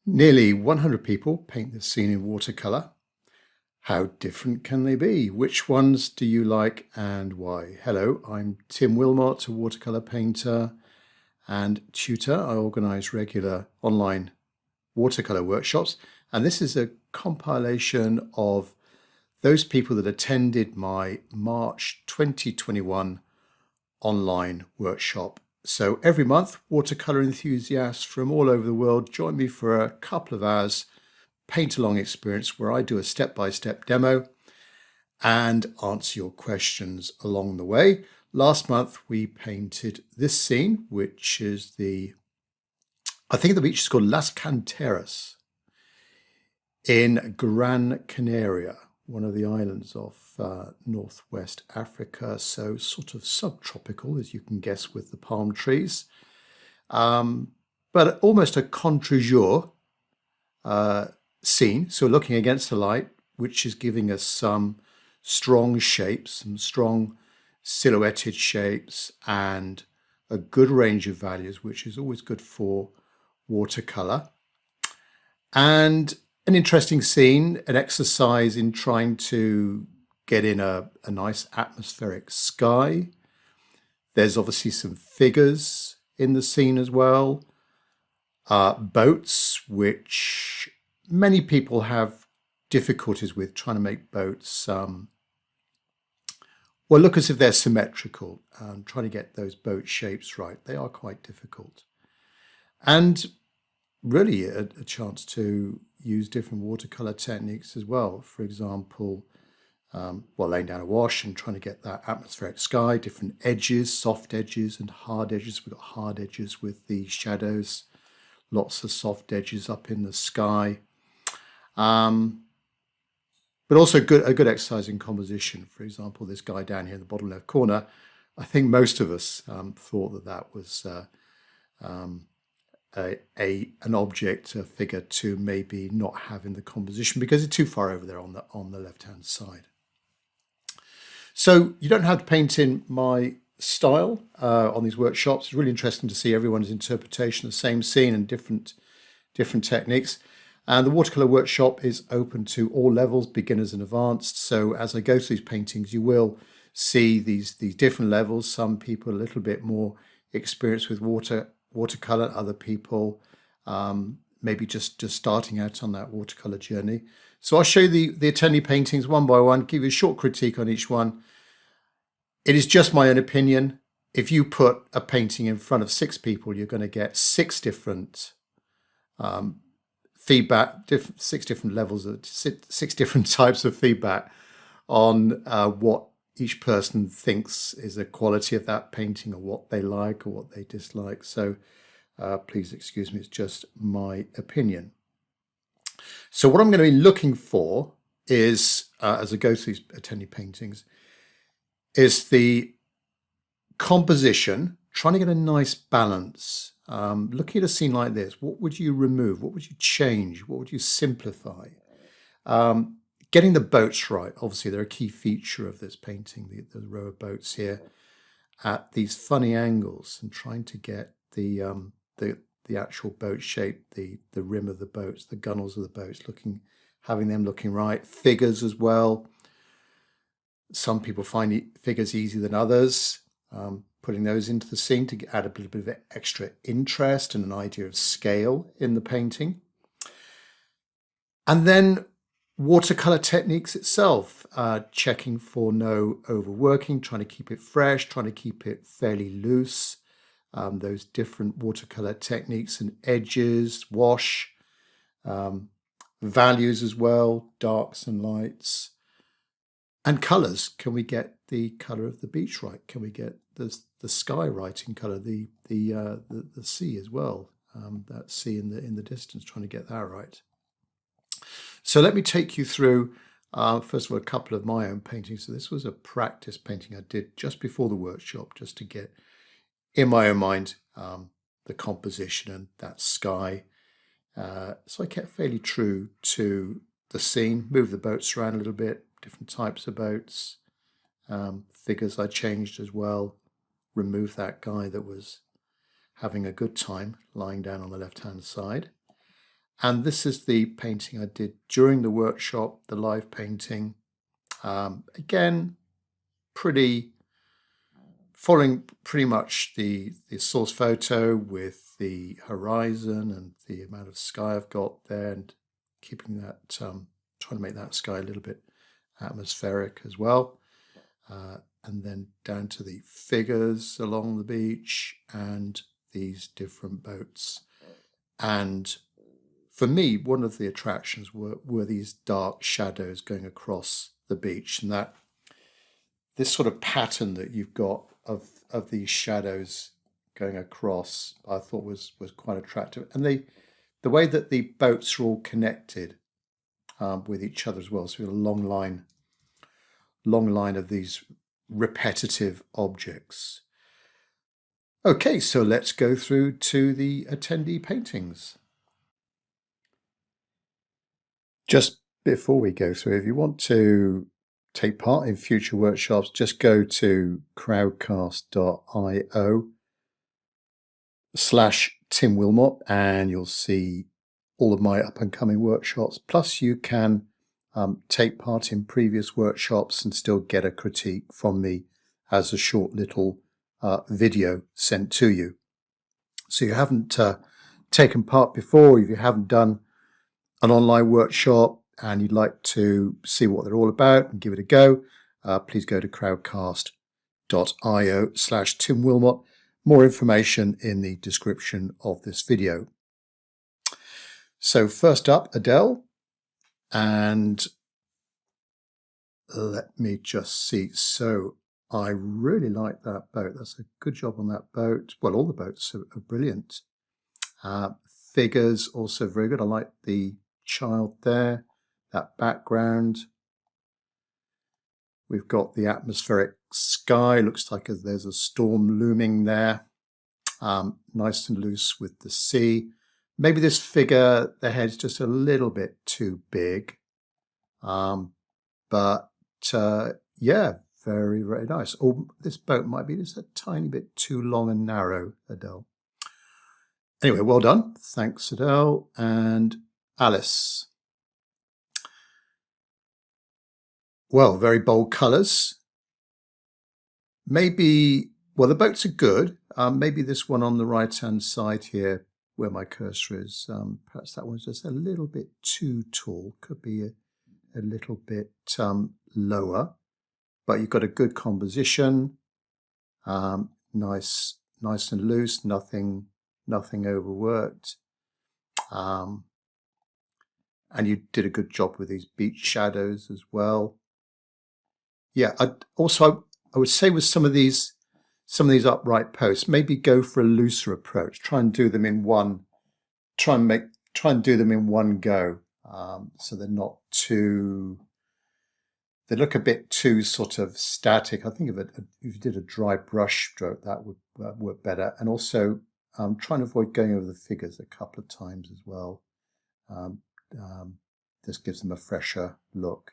Nearly 100 people paint this scene in watercolor. How different can they be? Which ones do you like and why? Hello, I'm Tim Wilmot, a watercolor painter and tutor. I organize regular online watercolor workshops, and this is a compilation of those people that attended my March 2021 online workshop. So every month, watercolor enthusiasts from all over the world join me for a couple of hours paint-along experience where I do a step-by-step demo and answer your questions along the way. Last month, we painted this scene, which is I think the beach is called Las Canteras in Gran Canaria, one of the islands of northwest Africa, so sort of subtropical, as you can guess, with the palm trees, but almost a contre-jour scene. So looking against the light, which is giving us some strong shapes, some strong silhouetted shapes, and a good range of values, which is always good for watercolor. And an interesting scene, an exercise in trying to get in a nice atmospheric sky. There's obviously some figures in the scene as well. Boats, which many people have difficulties with, trying to make boats well, look as if they're symmetrical, trying to get those boat shapes right. They are quite difficult. And really a chance to use different watercolor techniques as well. For example, laying down a wash and trying to get that atmospheric sky, different edges, soft edges and hard edges. We've got hard edges with the shadows, lots of soft edges up in the sky. But also a good exercise in composition. For example, this guy down here in the bottom left corner, I think most of us thought that was an object, a figure to maybe not have in the composition because it's too far over there on the left-hand side. So you don't have to paint in my style on these workshops. It's really interesting to see everyone's interpretation of the same scene and different techniques. And the watercolor workshop is open to all levels, beginners and advanced. So as I go through these paintings, you will see these different levels. Some people a little bit more experienced with watercolor, other people maybe just starting out on that watercolor journey. So I'll show you the attendee paintings one by one, give you a short critique on each one. It is just my own opinion. If you put a painting in front of 6 people, you're going to get 6 different feedback, 6 different levels of 6 different types of feedback on what each person thinks is the quality of that painting, or what they like or what they dislike. So please excuse me, it's just my opinion. So what I'm going to be looking for is, as I go through these attendee paintings, is the composition, trying to get a nice balance. Looking at a scene like this, what would you remove? What would you change? What would you simplify? Getting the boats right. Obviously, they're a key feature of this painting, the row of boats here at these funny angles, and trying to get the actual boat shape, the rim of the boats, the gunnels of the boats, having them looking right. Figures as well. Some people find figures easier than others. Putting those into the scene to add a little bit of extra interest and an idea of scale in the painting. And then watercolor techniques itself, checking for no overworking, trying to keep it fresh, trying to keep it fairly loose. Those different watercolor techniques and edges, wash, values as well, darks and lights. And colors. Can we get the color of the beach right? Can we get the sky right in color? The sea as well. That sea in the distance. Trying to get that right. So let me take you through first of all a couple of my own paintings. So this was a practice painting I did just before the workshop, just to get in my own mind the composition and that sky. So I kept fairly true to the scene. Moved the boats around a little bit. Different types of boats, figures I changed as well, removed that guy that was having a good time lying down on the left-hand side. And this is the painting I did during the workshop, the live painting. Again, following pretty much the source photo with the horizon and the amount of sky I've got there, and keeping that, trying to make that sky a little bit atmospheric as well. And then down to the figures along the beach and these different boats. And for me, one of the attractions were these dark shadows going across the beach, and that this sort of pattern that you've got of these shadows going across, I thought was quite attractive. And the way that the boats are all connected with each other as well. So we have a long line of these repetitive objects. Okay, so let's go through to the attendee paintings. Just before we go through, if you want to take part in future workshops, just go to crowdcast.io/Tim Wilmot and you'll see all of my up and coming workshops. Plus you can take part in previous workshops and still get a critique from me as a short little video sent to you. So you haven't taken part before, if you haven't done an online workshop and you'd like to see what they're all about and give it a go, please go to crowdcast.io/Tim Wilmot. More information in the description of this video. So first up, Adele, and let me just see. So I really like that boat. That's a good job on that boat. Well, all the boats are brilliant. Figures also very good. I like the child there, that background. We've got the atmospheric sky. Looks like there's a storm looming there. Nice and loose with the sea. Maybe this figure, the head's just a little bit too big. But yeah, very, very nice. Oh, this boat might be just a tiny bit too long and narrow, Adele. Anyway, well done. Thanks, Adele. And Alice. Well, very bold colours. Maybe, well, the boats are good. Maybe this one on the right-hand side here, where my cursor is, perhaps that one's just a little bit too tall. Could be a little bit lower. But you've got a good composition. Nice and loose. Nothing overworked. And you did a good job with these beach shadows as well. Yeah, I would say with some of these upright posts, maybe go for a looser approach. Try and do them in one. Try and do them in one go, so they're not too. They look a bit too sort of static. I think if you did a dry brush stroke, that would work better. And also, try and avoid going over the figures a couple of times as well. This gives them a fresher look.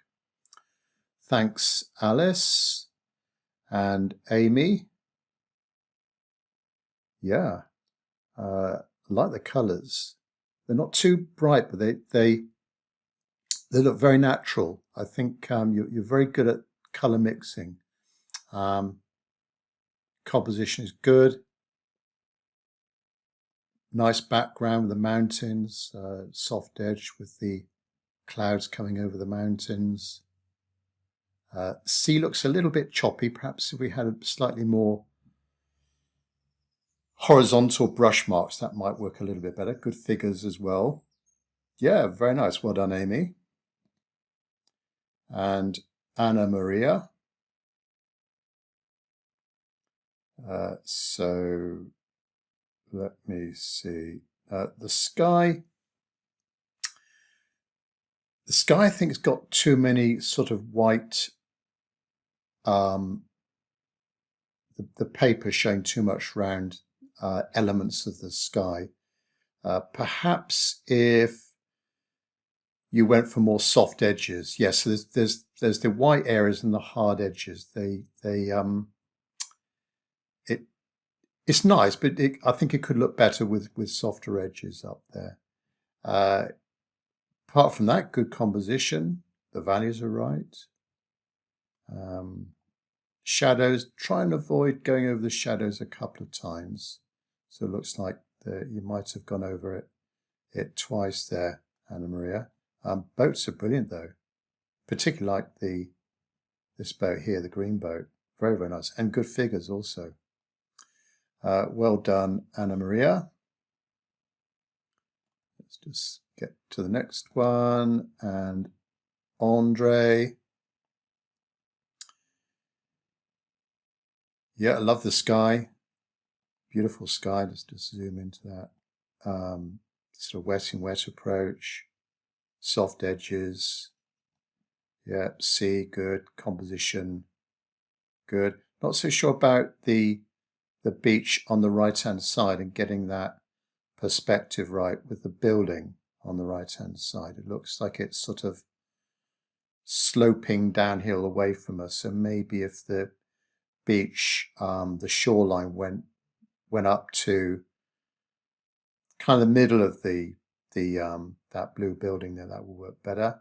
Thanks, Alice and Amy. Yeah, like the colours. They're not too bright, but they look very natural. I think you're very good at colour mixing. Composition is good. Nice background with the mountains, soft edge with the clouds coming over the mountains. Sea looks a little bit choppy. Perhaps if we had a slightly more horizontal brush marks, that might work a little bit better. Good figures as well. Yeah, very nice. Well done, Amy. And Anna Maria. So let me see. The sky. The sky, I think, has got too many sort of white. The paper showing too much round elements of the sky. Perhaps if you went for more soft edges, yes. So there's the white areas and the hard edges. It's nice, but I think it could look better with softer edges up there. Apart from that, good composition. The values are right. Shadows, try and avoid going over the shadows a couple of times. So it looks like you might have gone over it twice there, Anna Maria. Boats are brilliant though, particularly like this boat here, the green boat. Very, very nice. And good figures also. Well done, Anna Maria. Let's just get to the next one. And Andre. Yeah, I love the sky. Beautiful sky. Let's just zoom into that. Sort of wet in wet approach. Soft edges. Yeah, sea, good. Composition, good. Not so sure about the beach on the right-hand side and getting that perspective right with the building on the right-hand side. It looks like it's sort of sloping downhill away from us. So maybe if the beach, the shoreline went up to kind of the middle of that blue building there, that will work better.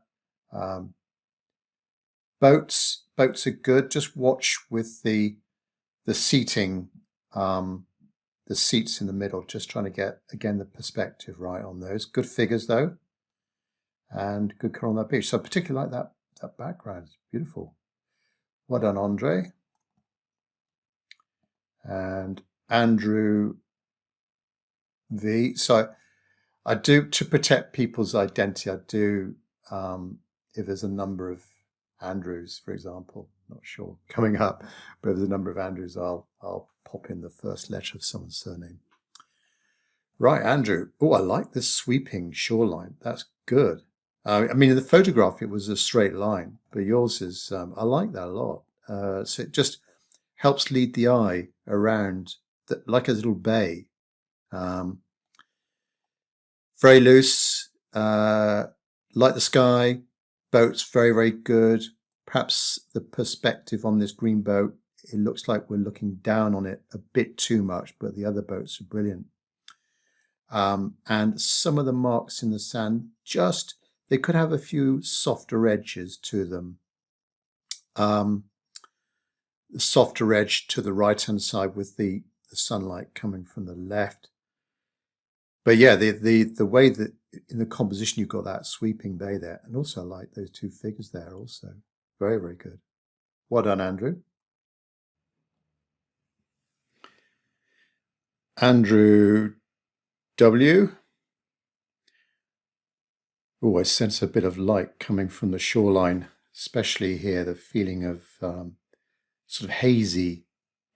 Boats are good. Just watch with the seating, the seats in the middle, just trying to get, again, the perspective right on those. Good figures though, and good colour on that beach. So I particularly like that background. It's beautiful. Well done, Andre. And Andrew V. So I do, to protect people's identity, I do, if there's a number of Andrews, for example, not sure coming up, but if there's a number of Andrews, I'll pop in the first letter of someone's surname. Right, Andrew. Oh, I like this sweeping shoreline. That's good. I mean, in the photograph, it was a straight line, but yours is, I like that a lot. So it just helps lead the eye around, like a little bay. Very loose, like the sky. Boat's very, very good. Perhaps the perspective on this green boat, it looks like we're looking down on it a bit too much, but the other boats are brilliant. And some of the marks in the sand, they could have a few softer edges to them. The softer edge to the right-hand side with the sunlight coming from the left. But yeah, the way that in the composition you've got that sweeping bay there, and also I like those two figures there also. Very, very good. Well done, Andrew. Andrew W. Oh, I sense a bit of light coming from the shoreline, especially here, the feeling of sort of hazy,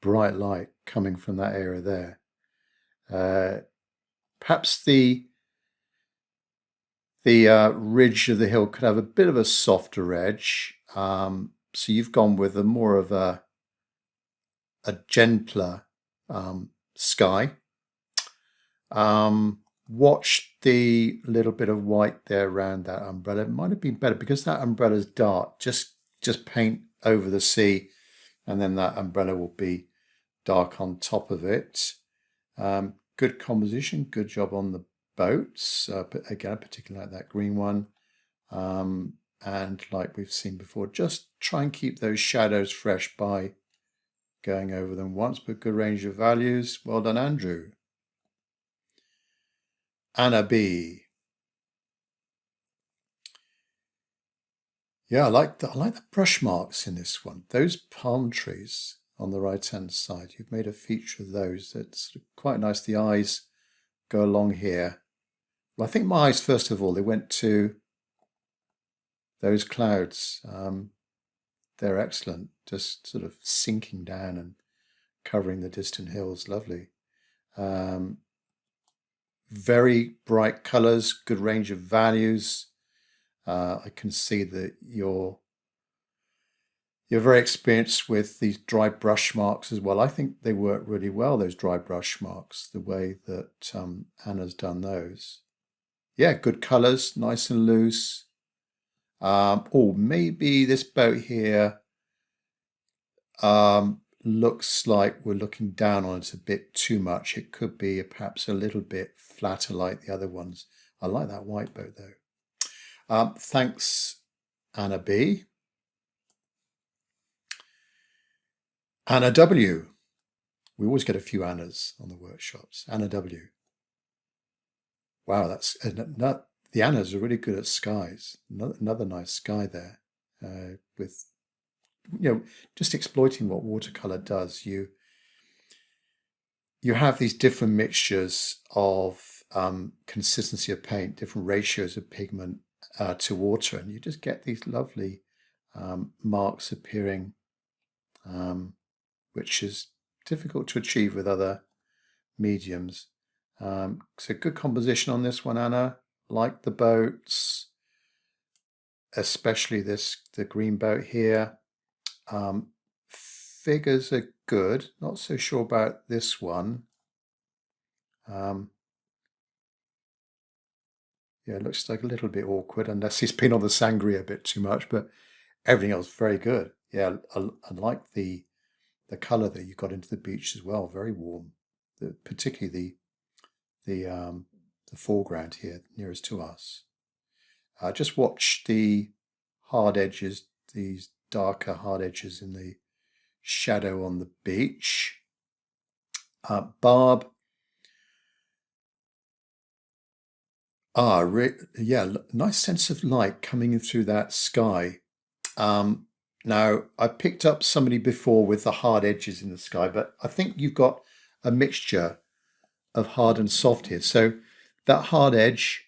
bright light coming from that area there. Perhaps the ridge of the hill could have a bit of a softer edge. So you've gone with a more of a gentler sky. Watch the little bit of white there around that umbrella. It might have been better because that umbrella's dark. Just paint over the sea, and then that umbrella will be dark on top of it. Good composition, good job on the boats. But again, particularly like that green one. And like we've seen before, just try and keep those shadows fresh by going over them once, but good range of values. Well done, Andrew. Anna B. Yeah, I like the brush marks in this one. Those palm trees on the right-hand side, you've made a feature of those. It's quite nice. The eyes go along here. Well, I think my eyes, first of all, they went to those clouds. They're excellent, just sort of sinking down and covering the distant hills. Lovely. Very bright colours, good range of values. I can see that you're very experienced with these dry brush marks as well. I think they work really well, those dry brush marks, the way that Anna's done those. Yeah, good colours, nice and loose. Oh, maybe this boat here looks like we're looking down on it a bit too much. It could be perhaps a little bit flatter like the other ones. I like that white boat though. Thanks, Anna B. Anna W. We always get a few Annas on the workshops. Anna W. Wow, the Annas are really good at skies. Another nice sky there, with just exploiting what watercolor does. You have these different mixtures of consistency of paint, different ratios of pigment to water, and you just get these lovely marks appearing, which is difficult to achieve with other mediums. So good composition on this one, Anna. Like the boats, especially the green boat here. Figures are good. Not so sure about this one. Yeah, it looks like a little bit awkward unless he's been on the sangria a bit too much, but everything else very good. Yeah, I like the color that you got into the beach as well. Very warm. Particularly the foreground here nearest to us. Just watch the hard edges, these darker hard edges in the shadow on the beach. Barb. Yeah, nice sense of light coming in through that sky. Now, I picked up somebody before with the hard edges in the sky, but I think you've got a mixture of hard and soft here. So that hard edge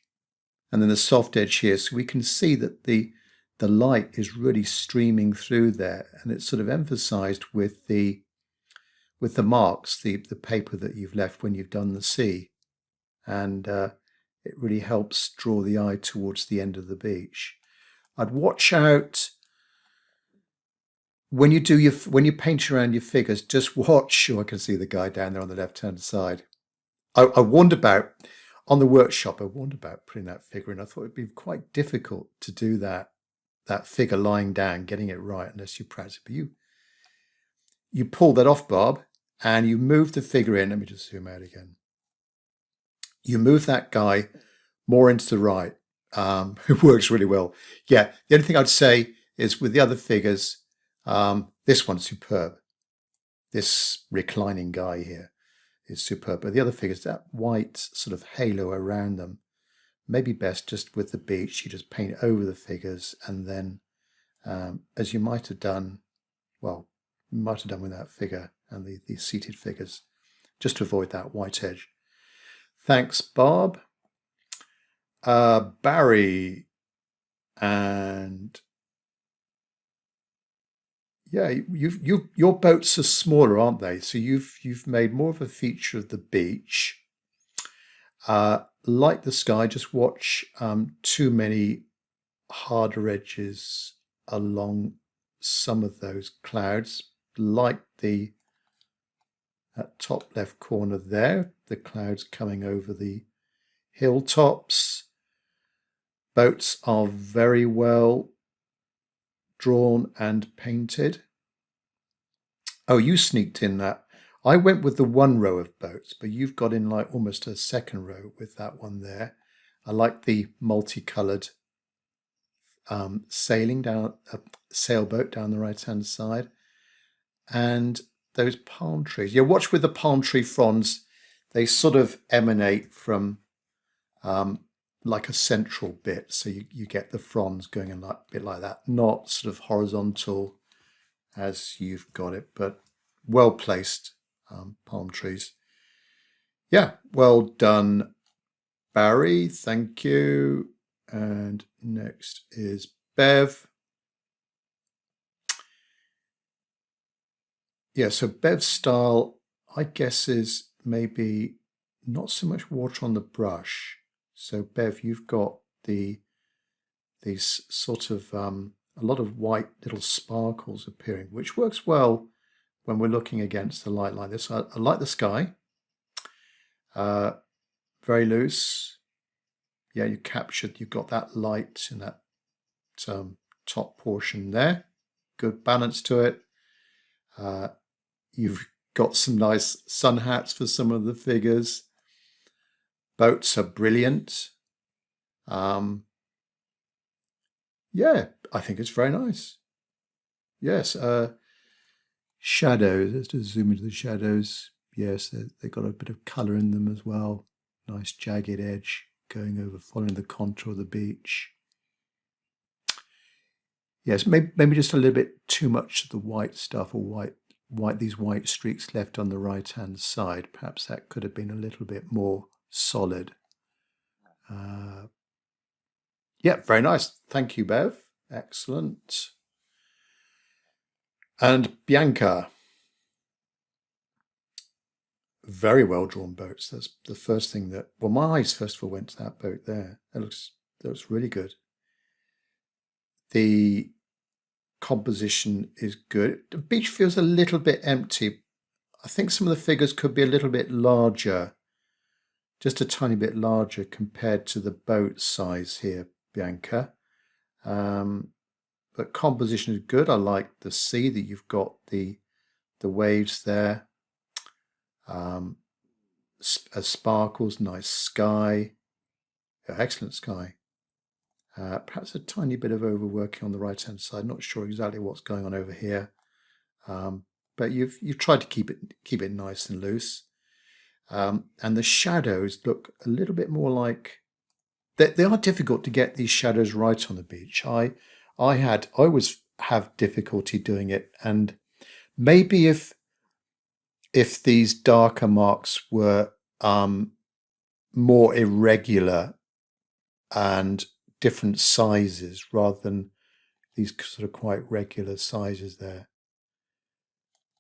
and then the soft edge here, so we can see that the light is really streaming through there, and it's sort of emphasized with the marks, the paper that you've left when you've done the sea, and it really helps draw the eye towards the end of the beach. I'd watch out when you paint around your figures. Just watch. Oh, I can see the guy down there on the left-hand side. I warned about on the workshop. I warned about putting that figure in. I thought it'd be quite difficult to do that figure lying down, getting it right, unless you practice. But you pull that off, Bob, and you move the figure in. Let me just zoom out again. You move that guy more into the right. It works really well. Yeah, the only thing I'd say is with the other figures, this one's superb. This reclining guy here is superb. But the other figures, that white sort of halo around them, maybe best just with the beach, you just paint over the figures, and then as you might have done with that figure and these seated figures, just to avoid that white edge. Thanks, Bob. Barry, and yeah, your boats are smaller, aren't they? So you've made more of a feature of the beach. Like the sky, just watch too many harder edges along some of those clouds, like that top left corner there, the clouds coming over the hilltops. Boats are very well drawn and painted. Oh, you sneaked in that. I went with the one row of boats, but you've got in like almost a second row with that one there. I like the multicolored sailboat down the right-hand side, and those palm trees. Yeah, watch with the palm tree fronds. They sort of emanate from like a central bit, so you get the fronds going a bit like that, not sort of horizontal as you've got it, but well placed palm trees. Yeah, well done, Barry. Thank you. And next is Bev. Yeah, so Bev's style, I guess, is maybe not so much water on the brush. So Bev, you've got these sort of a lot of white little sparkles appearing, which works well when we're looking against a light like this. I like the sky. Very loose. Yeah, you've got that light in that top portion there. Good balance to it. You've got some nice sun hats for some of the figures. Boats are brilliant. Yeah, I think it's very nice. Yes, shadows. Let's just zoom into the shadows. Yes, they've got a bit of colour in them as well. Nice jagged edge going over, following the contour of the beach. Yes, maybe just a little bit too much of the white stuff, or these white streaks left on the right-hand side. Perhaps that could have been a little bit more solid. Yeah, very nice. Thank you, Bev. Excellent. And Bianca. Very well drawn boats. That's the first thing that, well, my eyes first of all went to that boat there. That looks really good. The composition is good. The beach feels a little bit empty. I think some of the figures could be a little bit larger, just a tiny bit larger compared to the boat size here, Bianca. But composition is good. I like the sea, that you've got the waves there. Sparkles, nice sky. Excellent sky. Perhaps a tiny bit of overworking on the right-hand side. Not sure exactly what's going on over here, but you've tried to keep it nice and loose. And the shadows look a little bit more like they are difficult to get these shadows right on the beach. I always have difficulty doing it, and maybe if these darker marks were more irregular and different sizes rather than these sort of quite regular sizes there.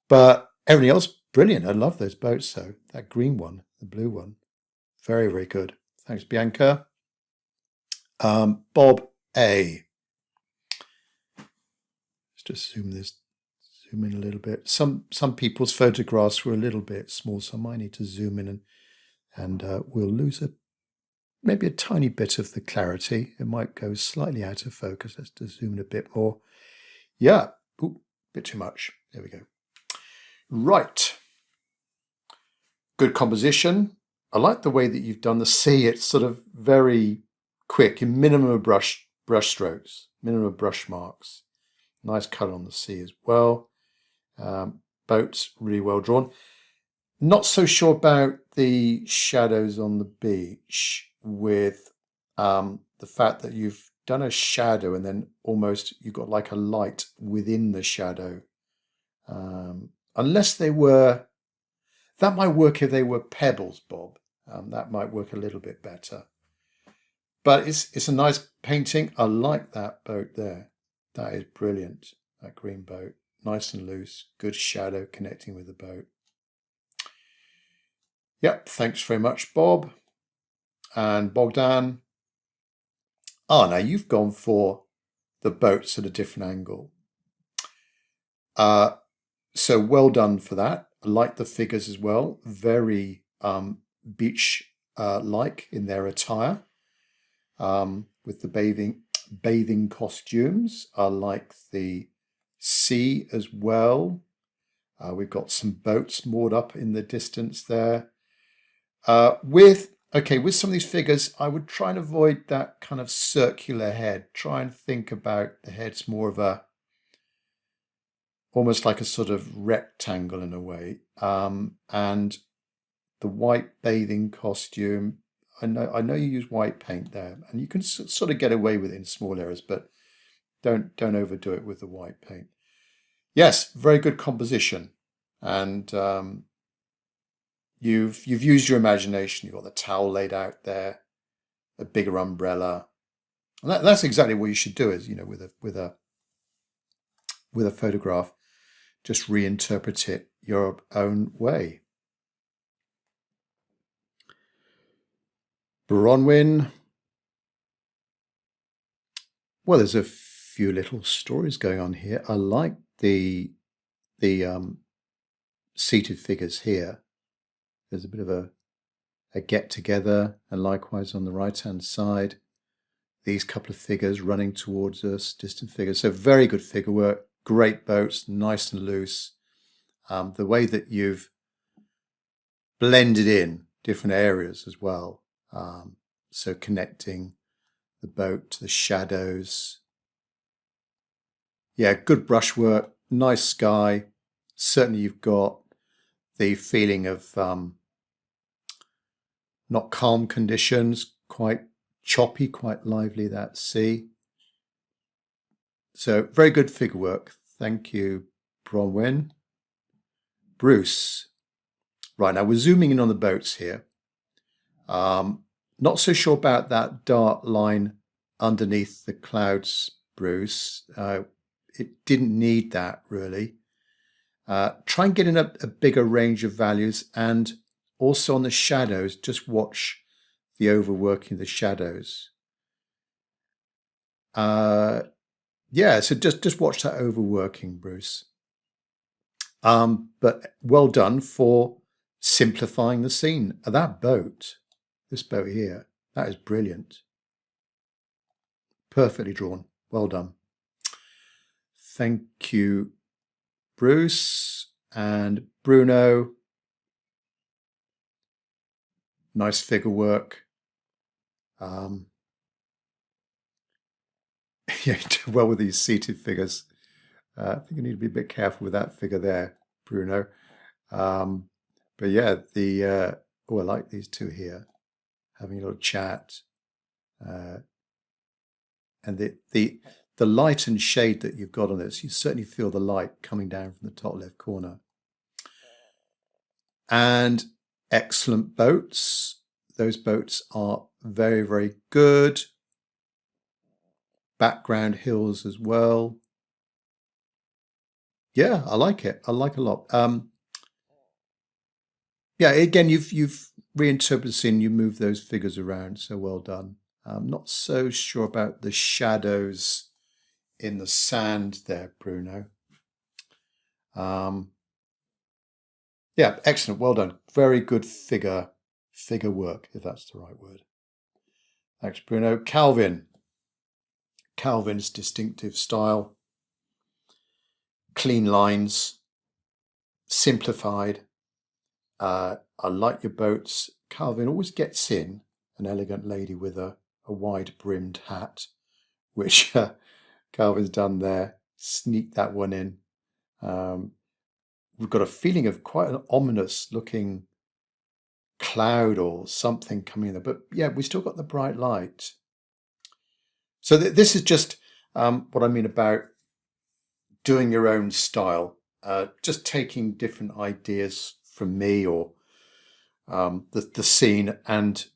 But everything else, brilliant. I love those boats though. That green one, the blue one, very, very good. Thanks, Bianca. Bob A. Let's just zoom in a little bit. Some people's photographs were a little bit small, so I might need to zoom in and we'll lose maybe a tiny bit of the clarity. It might go slightly out of focus. Let's just zoom in a bit more. Yeah, ooh, bit too much. There we go. Right. Good composition. I like the way that you've done the sea. It's sort of very quick, in minimum of brush strokes, minimum of brush marks. Nice colour on the sea as well. Boats really well drawn. Not so sure about the shadows on the beach, with the fact that you've done a shadow and then almost you've got like a light within the shadow. Unless they were, that might work if they were pebbles, Bob. That might work a little bit better. But it's a nice painting. I like that boat there. That is brilliant. That green boat, nice and loose, good shadow connecting with the boat. Yep, thanks very much, Bob. And Bogdan. Now you've gone for the boats at a different angle. So well done for that. I like the figures as well. Very beach-like in their attire, with the bathing costumes. I like the sea as well. We've got some boats moored up in the distance there. With some of these figures, I would try and avoid that kind of circular head. Try and think about the head's more of almost like a sort of rectangle in a way. And the white bathing costume, I know you use white paint there, and you can sort of get away with it in small areas, but don't overdo it with the white paint. Yes, very good composition, and you've used your imagination. You've got the towel laid out there, a bigger umbrella, and that's exactly what you should do. Is with a photograph, just reinterpret it your own way. Bronwyn. Well, there's a few little stories going on here. I like the seated figures here. There's a bit of a get together, and likewise on the right hand side, these couple of figures running towards us, distant figures. So very good figure work, great boats, nice and loose. The way that you've blended in different areas as well. So connecting the boat, the shadows. Yeah, good brushwork, nice sky. Certainly you've got the feeling of not calm conditions, quite choppy, quite lively, that sea. So very good figure work. Thank you, Bronwyn. Bruce. Right, now we're zooming in on the boats here. Not so sure about that dark line underneath the clouds, Bruce. It didn't need that, really. Try and get in a bigger range of values, and also on the shadows, just watch the overworking of the shadows. Yeah, so just watch that overworking, Bruce. But well done for simplifying the scene. That boat, this boat here, that is brilliant. Perfectly drawn. Well done. Thank you, Bruce. And Bruno. Nice figure work. Yeah, you do well with these seated figures. I think you need to be a bit careful with that figure there, Bruno. But yeah, I like these two here, having a little chat. And the light and shade that you've got on this, you certainly feel the light coming down from the top left corner. And excellent boats. Those boats are very, very good. Background hills as well. Yeah, I like it. I like it a lot. Yeah, again, you've reinterpreted the scene, you move those figures around, so well done. I'm not so sure about the shadows in the sand there, Bruno. Yeah, excellent. Well done. Very good figure work, if that's the right word. Thanks, Bruno. Calvin. Calvin's distinctive style. Clean lines. Simplified. I like your boats. Calvin always gets in an elegant lady with a wide-brimmed hat, which Calvin's done there. Sneak that one in. We've got a feeling of quite an ominous-looking cloud or something coming in there. But yeah, we still got the bright light. So this is just what I mean about doing your own style. Just taking different ideas from me or the scene, and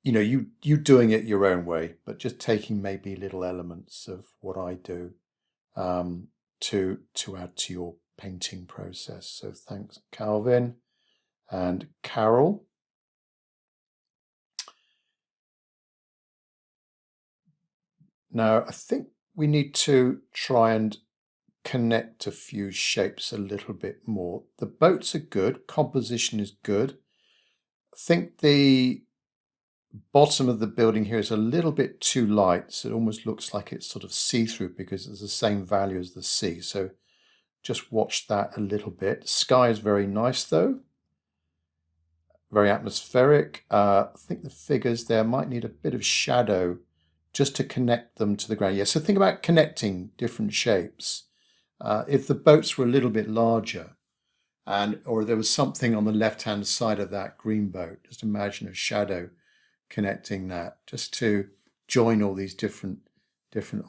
you doing it your own way, but just taking maybe little elements of what I do to add to your painting process. So thanks, Calvin. And Carol. Now I think we need to try and connect a few shapes a little bit more. The boats are good, composition is good. I think the bottom of the building here is a little bit too light, so it almost looks like it's sort of see-through because it's the same value as the sea. So just watch that a little bit. Sky is very nice though. Very atmospheric. I think the figures there might need a bit of shadow just to connect them to the ground. Yeah, so think about connecting different shapes. If the boats were a little bit larger, or there was something on the left-hand side of that green boat, just imagine a shadow connecting that, just to join all these different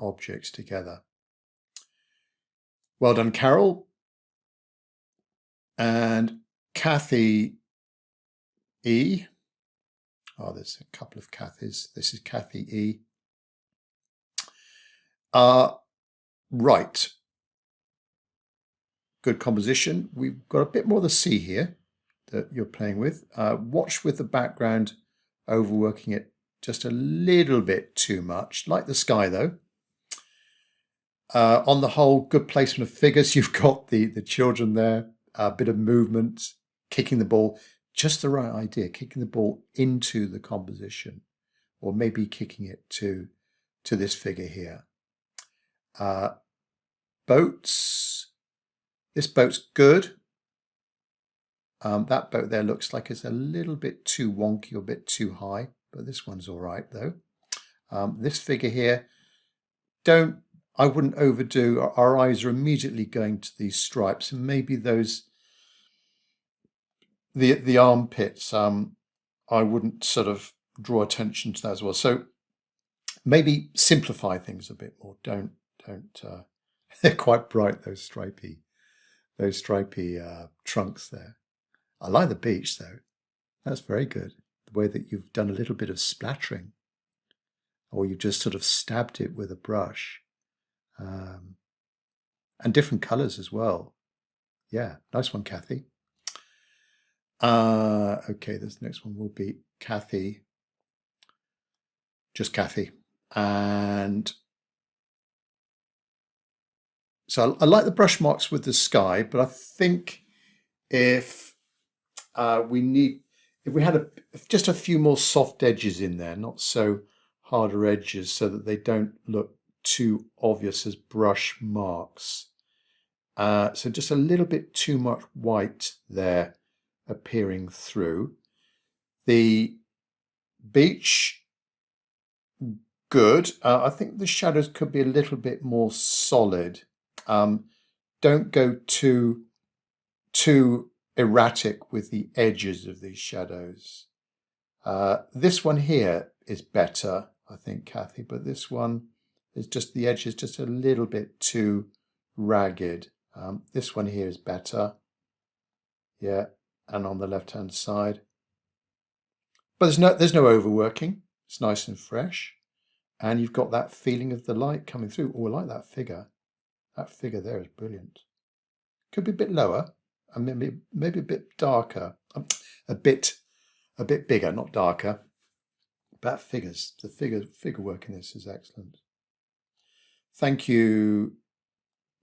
objects together. Well done, Carol. And Kathy E. Oh, there's a couple of Kathys. This is Kathy E. Right. Good composition. We've got a bit more of the sea here that you're playing with. Watch with the background overworking it just a little bit too much, like the sky though. On the whole, good placement of figures. You've got the children there, a bit of movement, kicking the ball, just the right idea, kicking the ball into the composition, or maybe kicking it to this figure here. Boats. This boat's good. That boat there looks like it's a little bit too wonky or a bit too high, but this one's all right though. This figure here, I wouldn't overdo. Our eyes are immediately going to these stripes, and maybe those, the armpits, I wouldn't sort of draw attention to that as well. So maybe simplify things a bit more. Don't they're quite bright, those stripy trunks there. I like the beach though. That's very good. The way that you've done a little bit of splattering, or you just sort of stabbed it with a brush, and different colours as well. Yeah, nice one, Kathy. Okay, this next one will be Kathy. Just Kathy. And so I like the brush marks with the sky, but I think if we had just a few more soft edges in there, not so harder edges, so that they don't look too obvious as brush marks. So just a little bit too much white there appearing through. The beach, good. I think the shadows could be a little bit more solid. Don't go too erratic with the edges of these shadows. This one here is better, I think, Kathy, but this one is just, the edge is just a little bit too ragged. This one here is better. Yeah, and on the left-hand side. But there's no overworking. It's nice and fresh. And you've got that feeling of the light coming through. Oh, I like that figure. That figure there is brilliant. Could be a bit lower, and maybe a bit darker. A bit bigger, not darker. But the figure work in this is excellent. Thank you,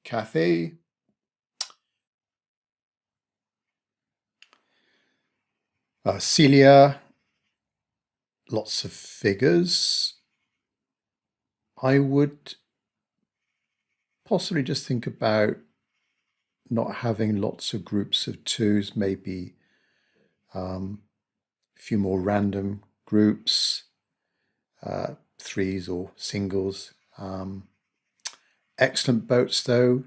Kathy. Celia, lots of figures. I would possibly just think about not having lots of groups of twos, maybe a few more random groups, threes or singles. Excellent boats though,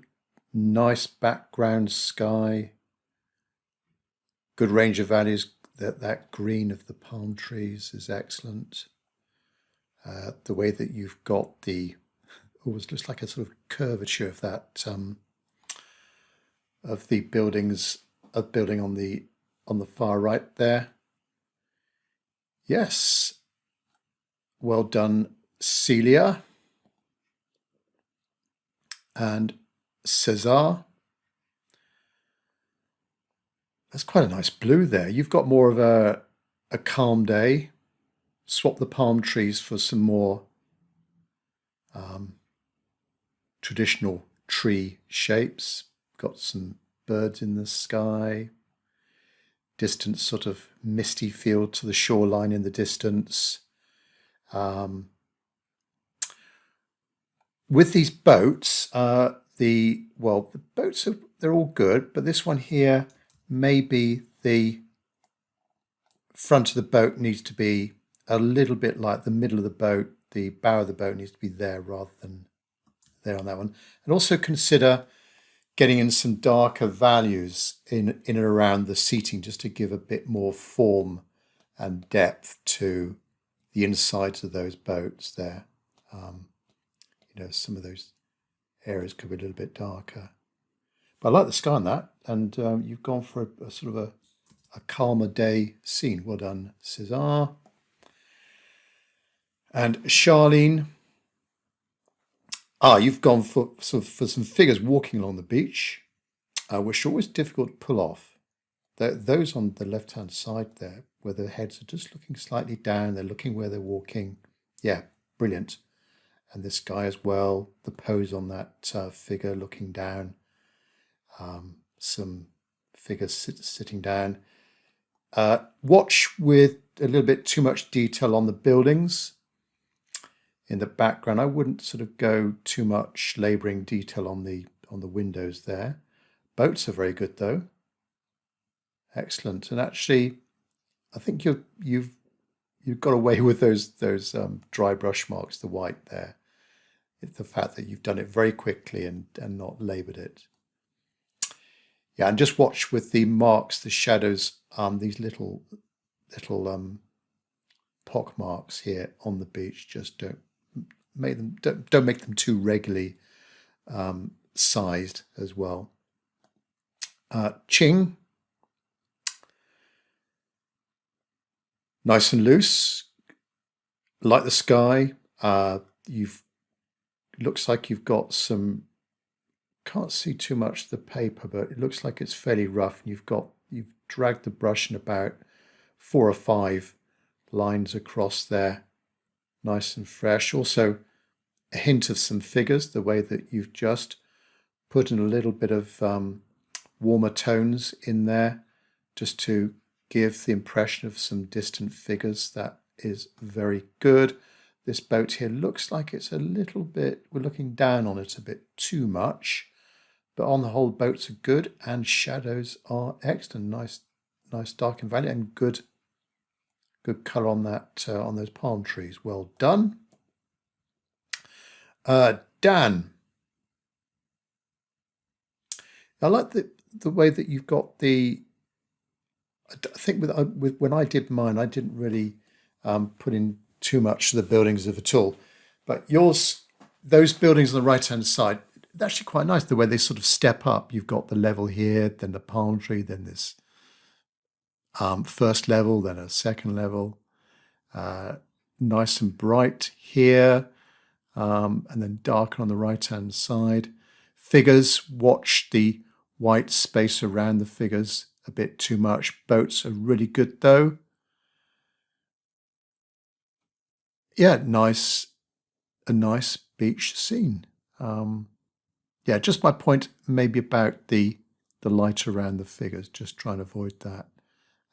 nice background sky, good range of values. That green of the palm trees is excellent. The way that you've got always looks like a sort of curvature of that of the building on the far right there. Yes, well done, Celia and Cesar. That's quite a nice blue there. You've got more of a calm day. Swap the palm trees for some more traditional tree shapes. Got some birds in the sky. Distant sort of misty feel to the shoreline in the distance. With these boats, the boats they're all good, but this one here, maybe the front of the boat needs to be a little bit like the middle of the boat. The bow of the boat needs to be there rather than there on that one. And also consider getting in some darker values in and around the seating, just to give a bit more form and depth to the insides of those boats there. Some of those areas could be a little bit darker. But I like the sky on that, and you've gone for a sort of a calmer day scene. Well done, Cesar. And Charlene, you've gone for some figures walking along the beach, which are always difficult to pull off. Those on the left-hand side there, where their heads are just looking slightly down, they're looking where they're walking. Yeah, brilliant. And this guy as well, the pose on that figure looking down. Some figures sitting down. Watch with a little bit too much detail on the buildings in the background. I wouldn't sort of go too much labouring detail on the windows there. Boats are very good though. Excellent. And actually, I think you've you've got away with those dry brush marks, the white there. It's the fact that you've done it very quickly and not laboured it. Yeah, and just watch with the marks, the shadows, these little pock marks here on the beach. Just don't make them too regularly sized as well. Ching, nice and loose, like the sky. Looks like you've got some. Can't see too much of the paper, but it looks like it's fairly rough. And you've dragged the brush in about 4 or 5 lines across there, nice and fresh. Also, a hint of some figures, the way that you've just put in a little bit of warmer tones in there, just to give the impression of some distant figures. That is very good. This boat here looks like it's a little bit, we're looking down on it a bit too much, but on the whole, boats are good and shadows are excellent. Nice dark and valley, and good colour on that on those palm trees. Well done. Dan, I like the way that you've got the. I think with when I did mine, I didn't really put in too much to the buildings at all, but yours, those buildings on the right hand side, it's actually quite nice the way they sort of step up. You've got the level here, then the palm tree, then this first level, then a second level, nice and bright here, and then darker on the right hand side. Figures, watch the white space around the figures a bit too much. Boats are really good though. Yeah, a nice beach scene. Yeah, just my point maybe about the light around the figures, just trying to avoid that.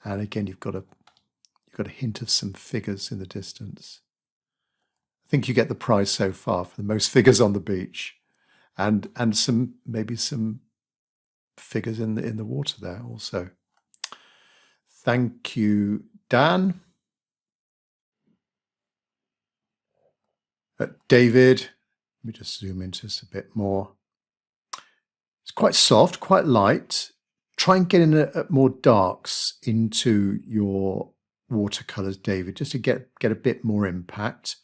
And again, you've got a hint of some figures in the distance. I think you get the prize so far for the most figures on the beach, and maybe some figures in the water there also. Thank you, Dan. David, let me just zoom in just a bit more. It's quite soft, quite light. Try and get in more darks into your watercolors, David, just to get a bit more impact.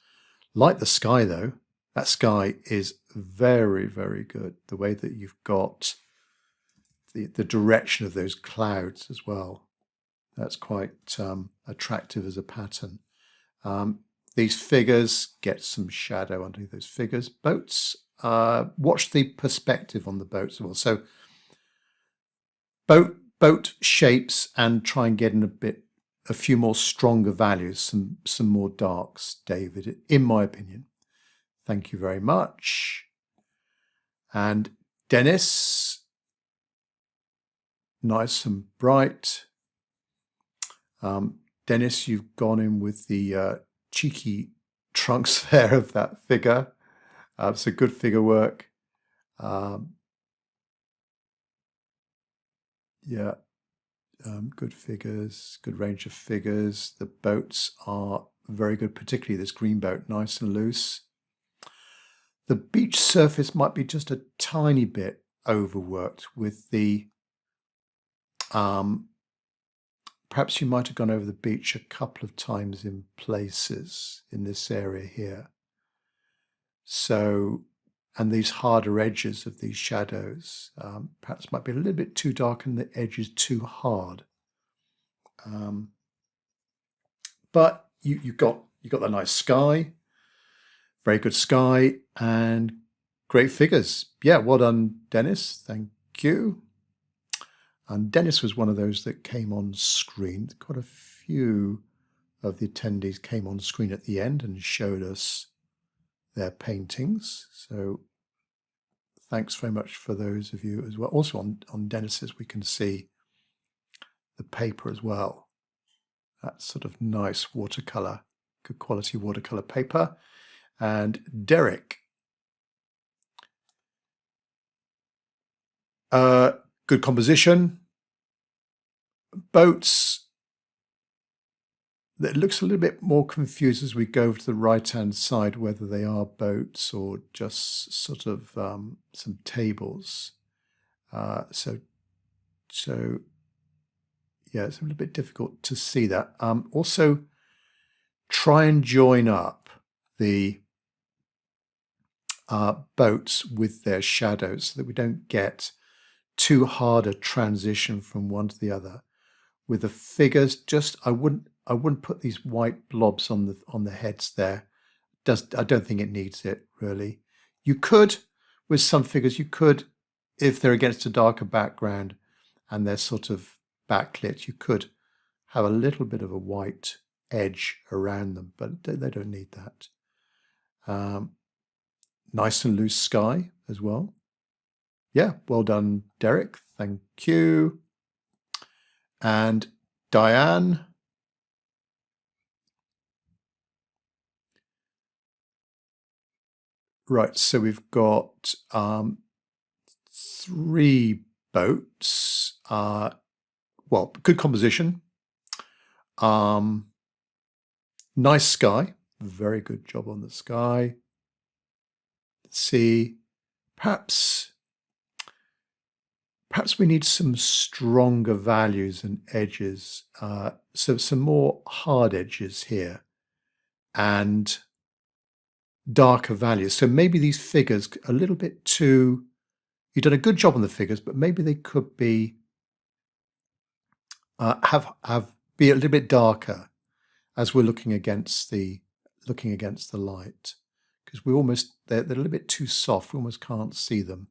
Like the sky though, that sky is very, very good. The way that you've got the direction of those clouds as well. That's quite attractive as a pattern. These figures, get some shadow underneath those figures. Boats, watch the perspective on the boats as well. So boat shapes, and try and get in a few more stronger values, some more darks, David, in my opinion. Thank you very much. And Dennis, nice and bright. Dennis, you've gone in with the cheeky trunks there of that figure. So good figure work. Yeah, good figures, good range of figures. The boats are very good, particularly this green boat, nice and loose. The beach surface might be just a tiny bit overworked with the perhaps you might have gone over the beach a couple of times in places in this area here. So, and these harder edges of these shadows perhaps might be a little bit too dark and the edges too hard. But you got that nice sky, very good sky, and great figures. Yeah, well done, Dennis. Thank you. And Dennis was one of those that came on screen. Quite a few of the attendees came on screen at the end and showed us their paintings. So thanks very much for those of you as well. Also on Dennis's, we can see the paper as well. That sort of nice watercolor, good quality watercolor paper. And Derek, good composition. Boats, it looks a little bit more confused as we go over to the right-hand side, whether they are boats or just sort of some tables. So yeah, it's a little bit difficult to see that. Also, try and join up the boats with their shadows so that we don't get too hard a transition from one to the other. With the figures, just I wouldn't put these white blobs on the heads there. I don't think it needs it really. You could, with some figures, you could, if they're against a darker background and they're sort of backlit, you could have a little bit of a white edge around them, but they don't need that. Nice and loose sky as well. Yeah, well done, Derek. Thank you. And Diane. Right, so we've got 3 boats. Well, good composition. Nice sky. Very good job on the sky. Let's see. Perhaps we need some stronger values and edges. So some more hard edges here and darker values. So maybe these figures a little bit too, you've done a good job on the figures, but maybe they could be be a little bit darker as we're looking against the light, because they're a little bit too soft. We almost can't see them.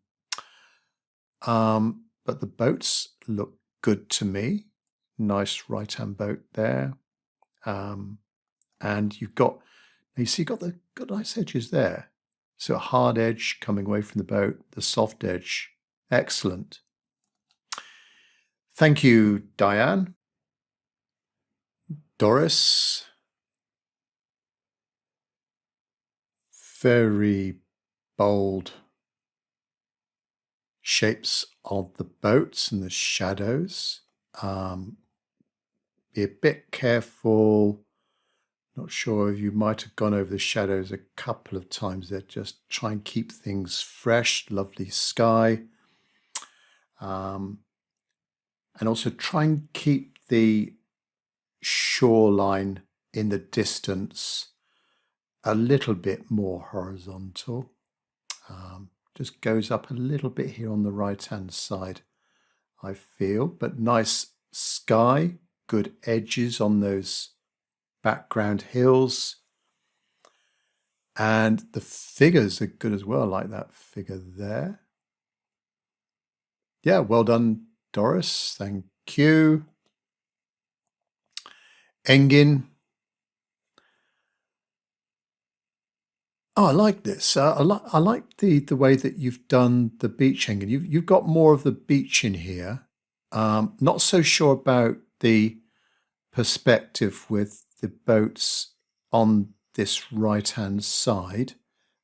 But the boats look good to me. Nice right-hand boat there. And you've got the nice edges there. So a hard edge coming away from the boat, the soft edge. Excellent. Thank you, Diane. Doris. Very bold shapes of the boats and the shadows. Be a bit careful. Not sure if you might have gone over the shadows a couple of times there. Just try and keep things fresh. Lovely sky. And also try and keep the shoreline in the distance a little bit more horizontal. Just goes up a little bit here on the right-hand side, I feel, but nice sky, good edges on those background hills. And the figures are good as well, like that figure there. Yeah, well done, Doris. Thank you. Engin. Oh, I like this. I like the way that you've done the beach, Engin. You've got more of the beach in here. Not so sure about the perspective with the boats on this right-hand side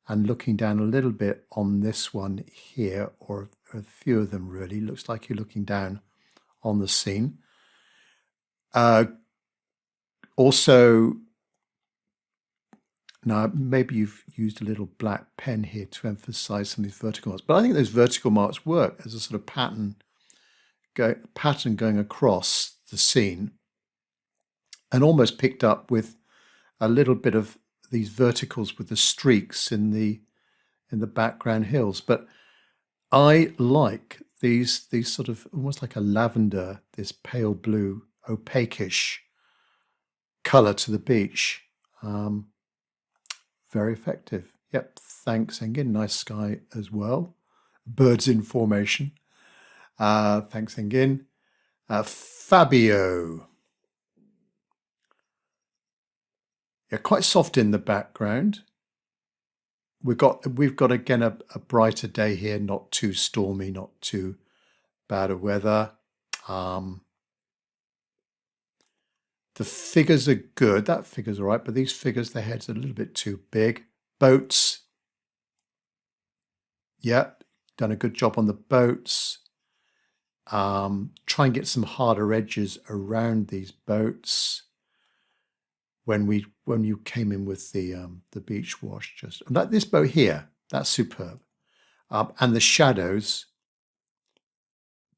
and looking down a little bit on this one here, or a few of them really. Looks like you're looking down on the scene. Also, now maybe you've used a little black pen here to emphasize some of these vertical marks, but I think those vertical marks work as a sort of pattern going across the scene, and almost picked up with a little bit of these verticals with the streaks in the background hills. But I like these sort of almost like a lavender, this pale blue, opaquish color to the beach. Very effective. Yep, thanks, Engin. Nice sky as well. Birds in formation. Thanks, Engin. Fabio. Yeah, quite soft in the background. We've got again a brighter day here, not too stormy, not too bad of weather. The figures are good. That figure's all right, but these figures, their heads are a little bit too big. Boats. Yeah, done a good job on the boats. Try and get some harder edges around these boats. when you came in with the beach wash. Just like this boat here, that's superb. And the shadows,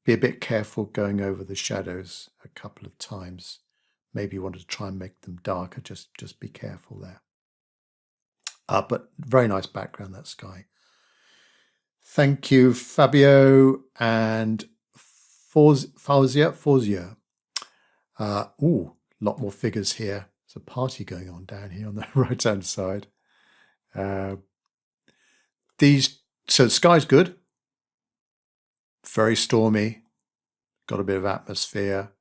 be a bit careful going over the shadows a couple of times. Maybe you wanted to try and make them darker, just be careful there. But very nice background, that sky. Thank you, Fabio and Fauzia. Ooh, a lot more figures here. There's a party going on down here on the right-hand side. So the sky's good. Very stormy. Got a bit of atmosphere.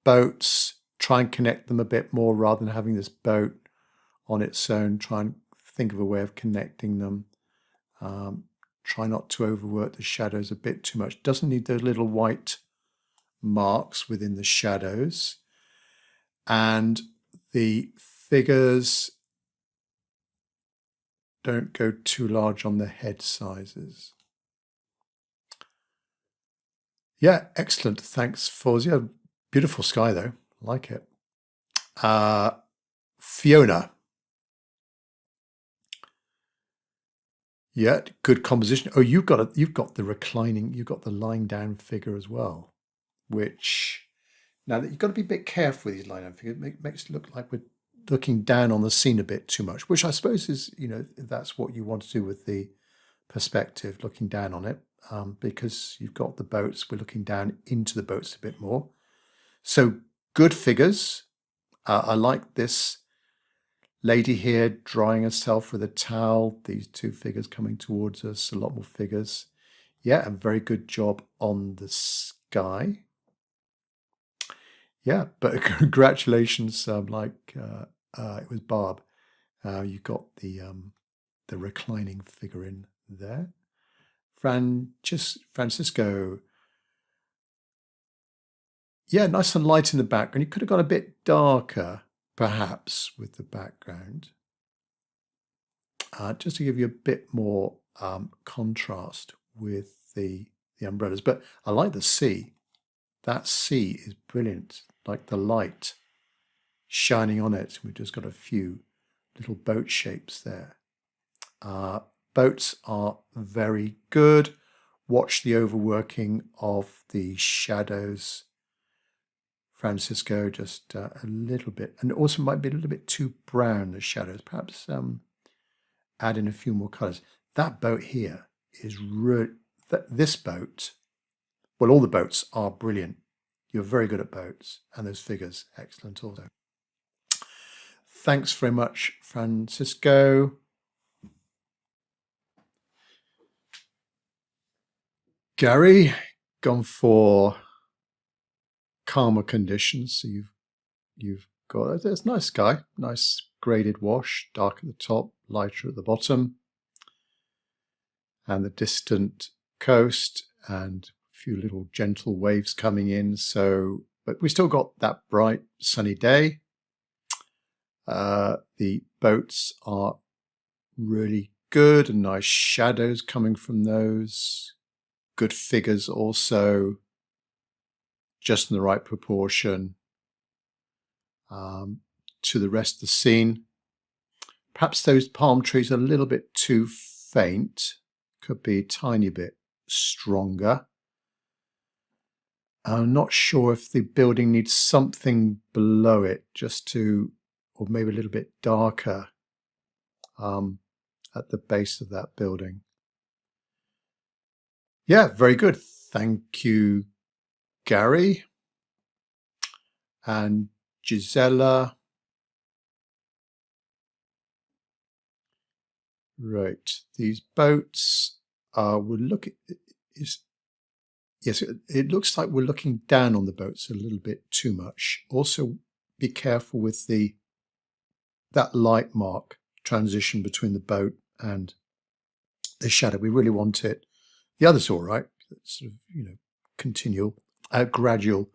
Boats, try and connect them a bit more rather than having this boat on its own. Try and think of a way of connecting them. Try not to overwork the shadows a bit too much. Doesn't need those little white marks within the shadows. And the figures, don't go too large on the head sizes. Yeah, excellent. Thanks, Fawzia. Beautiful sky, though. I like it. Fiona. Yeah, good composition. Oh, you've got the reclining, you've got the lying down figure as well, which now that you've got to be a bit careful with these lying down figures. It makes it look like we're looking down on the scene a bit too much, which I suppose is, that's what you want to do with the perspective, looking down on it, because you've got the boats. We're looking down into the boats a bit more. So good figures. I like this lady here drying herself with a towel. These two figures coming towards us, a lot more figures. Yeah, a very good job on the sky. Yeah, but congratulations, it was Barb. You got the reclining figure in there. Francisco. Yeah, nice and light in the background. You could have got a bit darker, perhaps, with the background, just to give you a bit more contrast with the umbrellas. But I like the sea. That sea is brilliant, like the light shining on it. We've just got a few little boat shapes there. Boats are very good. Watch the overworking of the shadows. Francisco, just a little bit, and also might be a little bit too brown, the shadows. Perhaps add in a few more colours. That boat here is this boat, well, all the boats are brilliant. You're very good at boats, and those figures, excellent also. Thanks very much, Francisco. Gary, gone for calmer conditions. So you've got there's nice sky, nice graded wash, dark at the top, lighter at the bottom, and the distant coast and a few little gentle waves coming in. So, but we still got that bright sunny day. The boats are really good and nice shadows coming from those. Good figures also, just in the right proportion to the rest of the scene. Perhaps those palm trees are a little bit too faint. Could be a tiny bit stronger. I'm not sure if the building needs something below it, just to, or maybe a little bit darker at the base of that building. Yeah, very good. Thank you, Gary. And Gisela. Right, these boats we're looking, yes, it looks like we're looking down on the boats a little bit too much. Also, be careful with that light mark transition between the boat and the shadow. We really want it. The other's all right. It's sort of, continual, gradual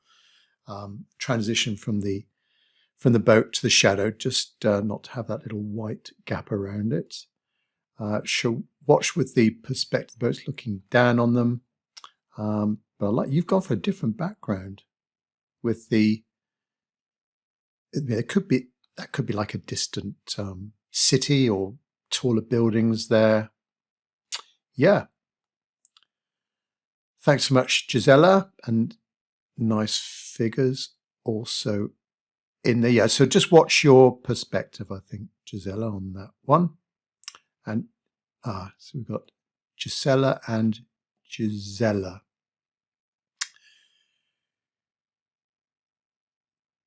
transition from the boat to the shadow. Just not to have that little white gap around it. She'll watch with the perspective boats looking down on them. But you've gone for a different background with the it could be, that could be like a distant city or taller buildings there. Yeah. Thanks so much, Gisela, and nice figures also in there. Yeah, so just watch your perspective, I think, Gisela, on that one. And so we've got Gisela and Gisela.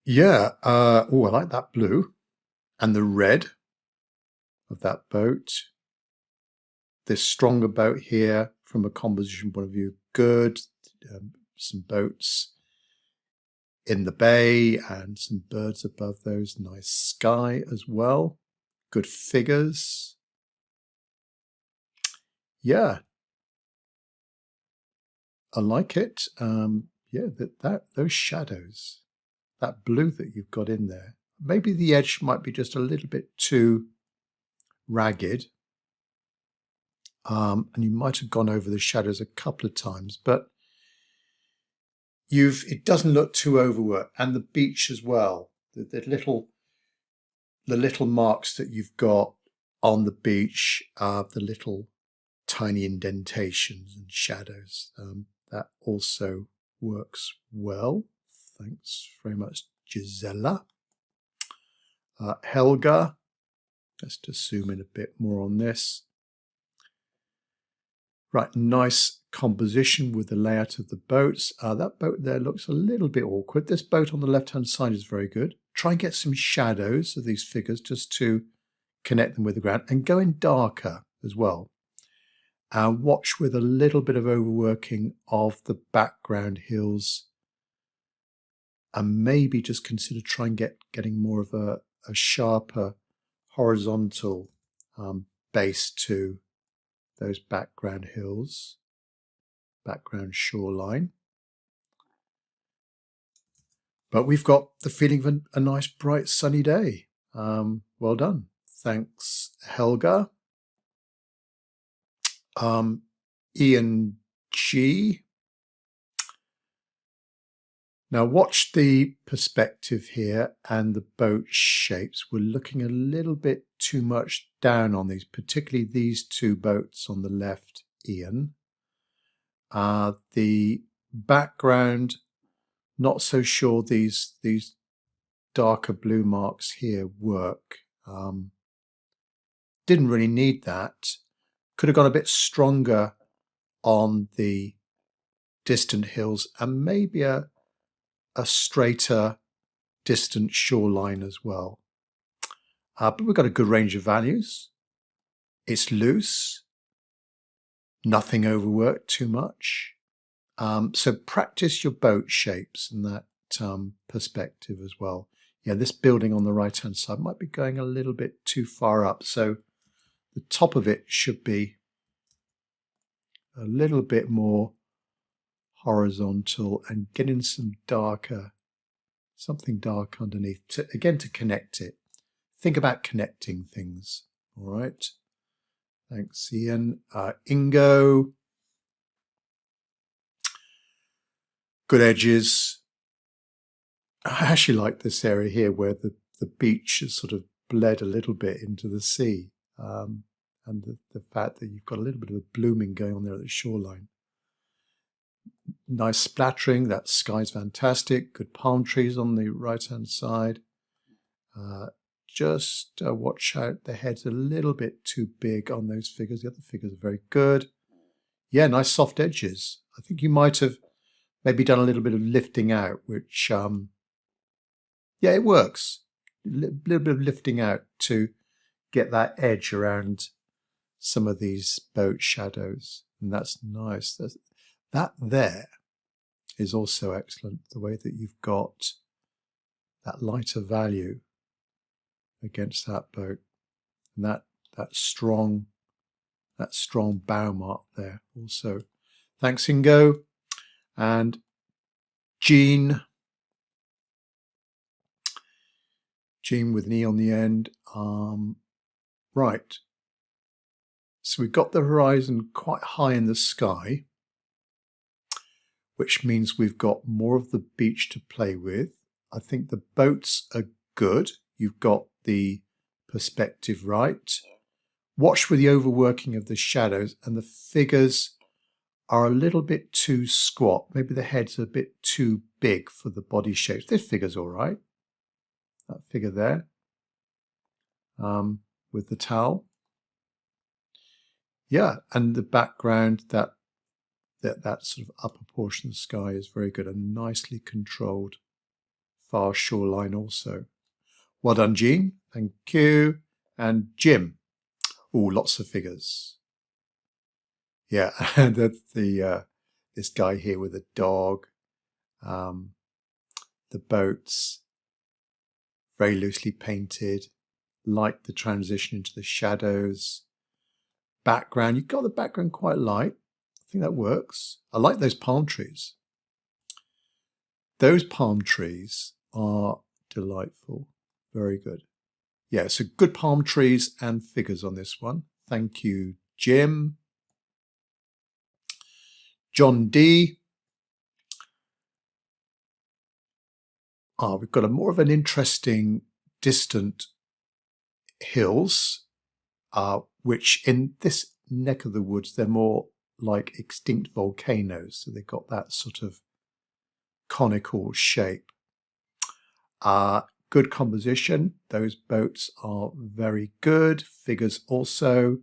Yeah. Oh, I like that blue and the red of that boat. This stronger boat here from a composition point of view, good. Some boats in the bay and some birds above those. Nice sky as well. Good figures. Yeah. I like it. Yeah, those shadows, that blue that you've got in there. Maybe the edge might be just a little bit too ragged. And you might have gone over the shadows a couple of times, but it doesn't look too overworked. And the beach as well, the little marks that you've got on the beach, the little tiny indentations and shadows, that also works well. Thanks very much, Gisela. Helga, let's just zoom in a bit more on this. Right, nice composition with the layout of the boats. That boat there looks a little bit awkward. This boat on the left-hand side is very good. Try and get some shadows of these figures just to connect them with the ground, and go in darker as well. Watch with a little bit of overworking of the background hills, and maybe just consider trying getting more of a sharper horizontal base to those background hills, background shoreline. But we've got the feeling of a nice, bright, sunny day. Well done. Thanks, Helga. Ian G. Now watch the perspective here and the boat shapes. We're looking a little bit too much down on these, particularly these two boats on the left, Ian. The background, not so sure these darker blue marks here work. Didn't really need that. Could have gone a bit stronger on the distant hills, and maybe a straighter distant shoreline as well. But we've got a good range of values. It's loose, nothing overworked too much. So practice your boat shapes and that perspective as well. Yeah, this building on the right-hand side might be going a little bit too far up. So the top of it should be a little bit more horizontal, and get in some darker, something dark underneath to connect it. Think about connecting things. All right. Thanks, Ian. Ingo. Good edges. I actually like this area here where the beach has sort of bled a little bit into the sea. And the fact that you've got a little bit of a blooming going on there at the shoreline. Nice splattering. That sky's fantastic. Good palm trees on the right-hand side. Just watch out. The head's a little bit too big on those figures. The other figures are very good. Yeah, nice soft edges. I think you might have maybe done a little bit of lifting out, which, yeah, it works. A little bit of lifting out to get that edge around some of these boat shadows. And that's nice. That there is also excellent. The way that you've got that lighter value against that boat, and that strong bow mark there also. Thanks, Ingo. And Jean with an E on the end. Right. So we've got the horizon quite high in the sky, which means we've got more of the beach to play with. I think the boats are good. You've got the perspective right. Watch for the overworking of the shadows, and the figures are a little bit too squat. Maybe the head's a bit too big for the body shapes. This figure's all right. That figure there with the towel. Yeah, and the background, that sort of upper portion of the sky is very good and nicely controlled. Far shoreline also. Well done, Jean. Thank you. And Jim. Oh, lots of figures. Yeah, and that's this guy here with a dog. The boats, very loosely painted. Like the transition into the shadows. Background, you've got the background quite light. I think that works. I like those palm trees. Those palm trees are delightful. Very good. Yeah, so good palm trees and figures on this one. Thank you, Jim. John D. We've got a more of an interesting distant hills, which in this neck of the woods, they're more like extinct volcanoes. So they've got that sort of conical shape. Good composition. Those boats are very good. Figures also.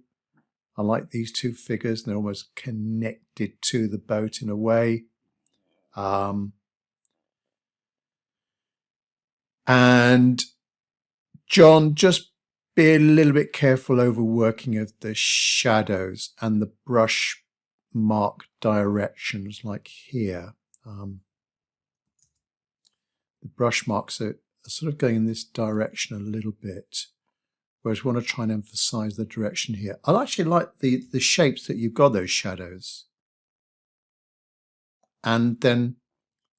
I like these two figures. They're almost connected to the boat in a way. And John, just be a little bit careful over working of the shadows and the brush mark directions like here. The brush marks are sort of going in this direction a little bit, whereas we want to try and emphasize the direction here. I actually like the shapes that you've got, those shadows. And then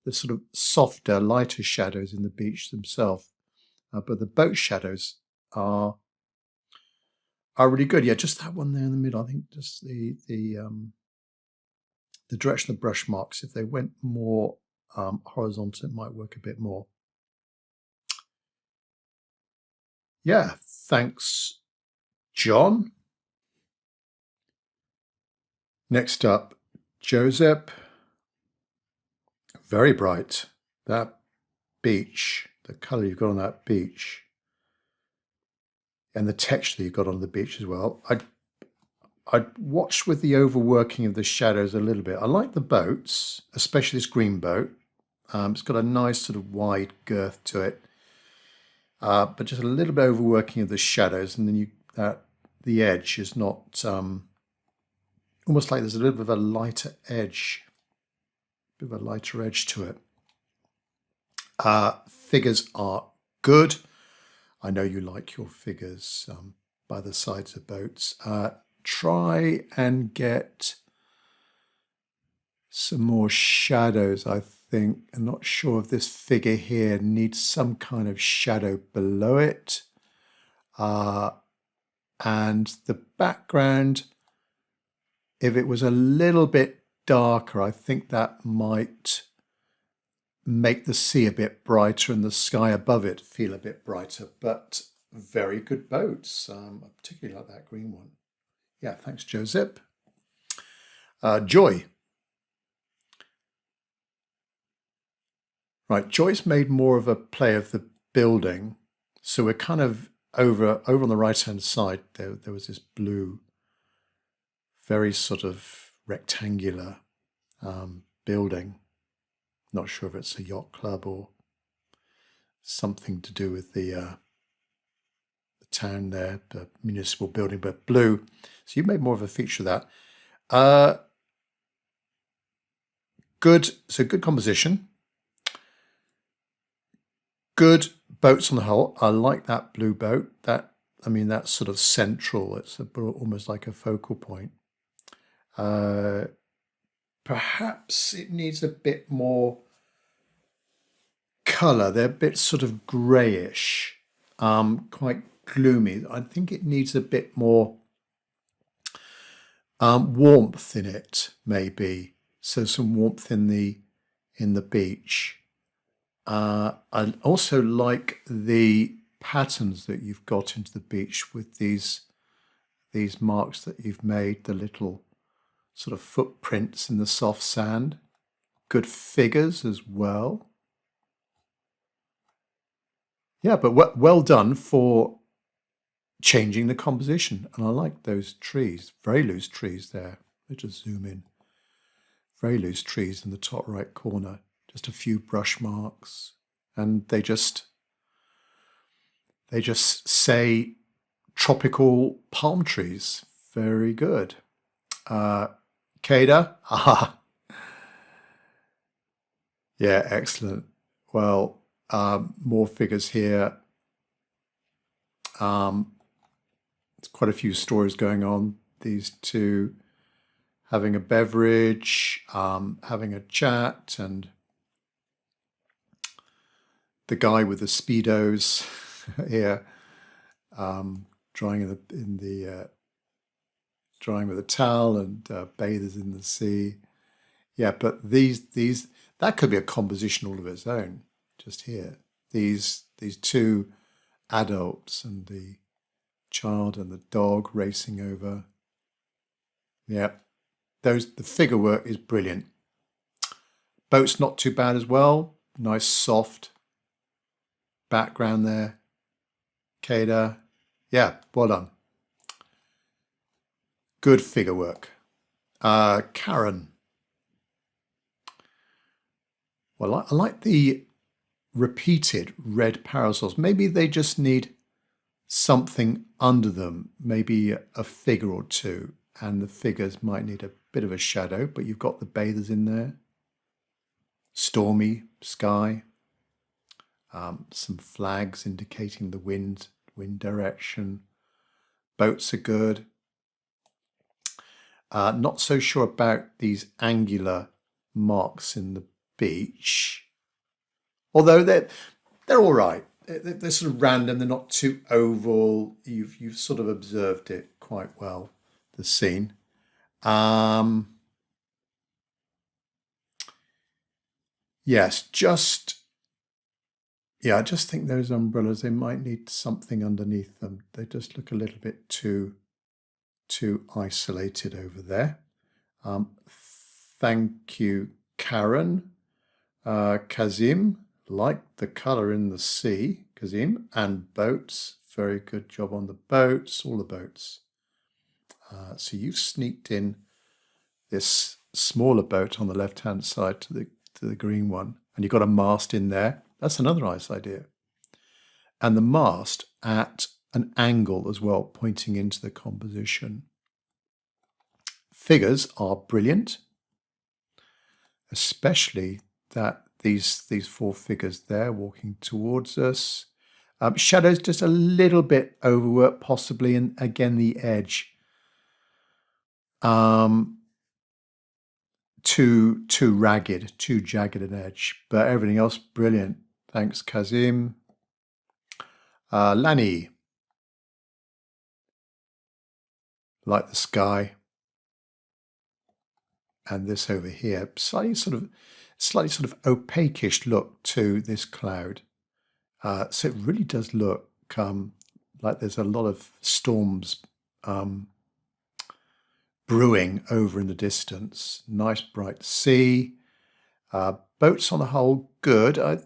the sort of softer, lighter shadows in the beach themselves. But the boat shadows are really good. Yeah, just that one there in the middle. I think just the direction of brush marks, if they went more horizontal, it might work a bit more. Yeah, thanks, John. Next up, Joseph. Very bright. That beach, the colour you've got on that beach, and the texture you've got on the beach as well. I'd watch with the overworking of the shadows a little bit. I like the boats, especially this green boat. It's got a nice sort of wide girth to it, but just a little bit overworking of the shadows, and then the edge is not almost like there's a little bit of a lighter edge, to it. Figures are good. I know you like your figures by the sides of boats. Try and get some more shadows, I think. I'm not sure if this figure here needs some kind of shadow below it. And the background, if it was a little bit darker, I think that might make the sea a bit brighter and the sky above it feel a bit brighter. But very good boats. I particularly like that green one. Yeah, thanks, Joseph. Joy. Right, Joy's made more of a play of the building. So we're kind of over on the right-hand side, there was this blue, very sort of rectangular building. Not sure if it's a yacht club or something to do with the town there, the municipal building, but blue. So you made more of a feature of that. Good composition. Good boats on the whole. I like that blue boat. That's sort of central. It's almost like a focal point. Perhaps it needs a bit more colour. They're a bit sort of greyish, quite gloomy. I think it needs a bit more warmth in it, maybe. So some warmth in the beach. I also like the patterns that you've got into the beach with these marks that you've made, the little sort of footprints in the soft sand. Good figures as well. Yeah, but well done for changing the composition. And I like those trees, very loose trees there. Let's just zoom in. Very loose trees in the top right corner. Just a few brush marks. And they just say tropical palm trees. Very good. Kada? Ah, yeah, excellent. Well, more figures here. There's quite a few stories going on. These two having a beverage, having a chat, and the guy with the Speedos here, drying drying with a towel, and bathers in the sea. Yeah, but these that could be a composition all of its own. Just here, these two adults and the child and the dog racing over. Yeah, the figure work is brilliant. Boat's not too bad as well. Nice soft background there. Kada, yeah, well done. Good figure work. Karen. Well, I like the repeated red parasols. Maybe they just need something under them, maybe a figure or two, and the figures might need a bit of a shadow, but you've got the bathers in there. Stormy sky. Some flags indicating the wind direction. Boats are good. Not so sure about these angular marks in the beach, although they're all right. They're sort of random. They're not too oval. You've sort of observed it quite well, the scene. Yes, I just think those umbrellas, they might need something underneath them. They just look a little bit too isolated over there. Thank you, Karen. Kazim, like the colour in the sea, Kazim, and boats. Very good job on the boats, all the boats. So you've sneaked in this smaller boat on the left-hand side to the green one, and you've got a mast in there. That's another nice idea. And the mast at an angle as well, pointing into the composition. Figures are brilliant, especially that these four figures there walking towards us. Shadows just a little bit overworked, possibly, and again the edge. Too ragged, too jagged an edge, but everything else brilliant. Thanks, Kazim. Lani, like the sky. And this over here, slightly sort of opaquish look to this cloud. So it really does look like there's a lot of storms brewing over in the distance. Nice bright sea. Boats on the whole good.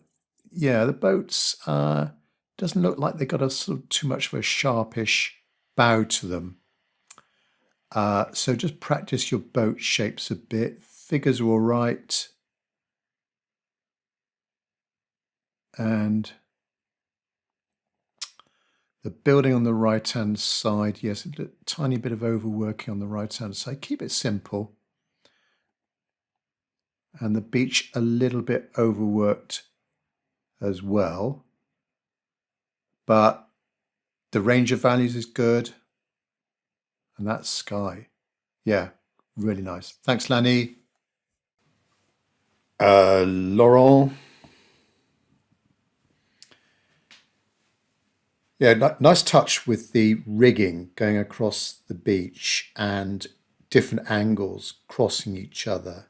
Yeah, the boats doesn't look like they've got a sort of too much of a sharpish bow to them. So just practice your boat shapes a bit. Figures are all right. And the building on the right-hand side, yes, a tiny bit of overworking on the right-hand side. Keep it simple. And the beach a little bit overworked as well. But the range of values is good. And that's sky. Yeah, really nice. Thanks, Lani. Laurent. Yeah, nice touch with the rigging going across the beach and different angles crossing each other.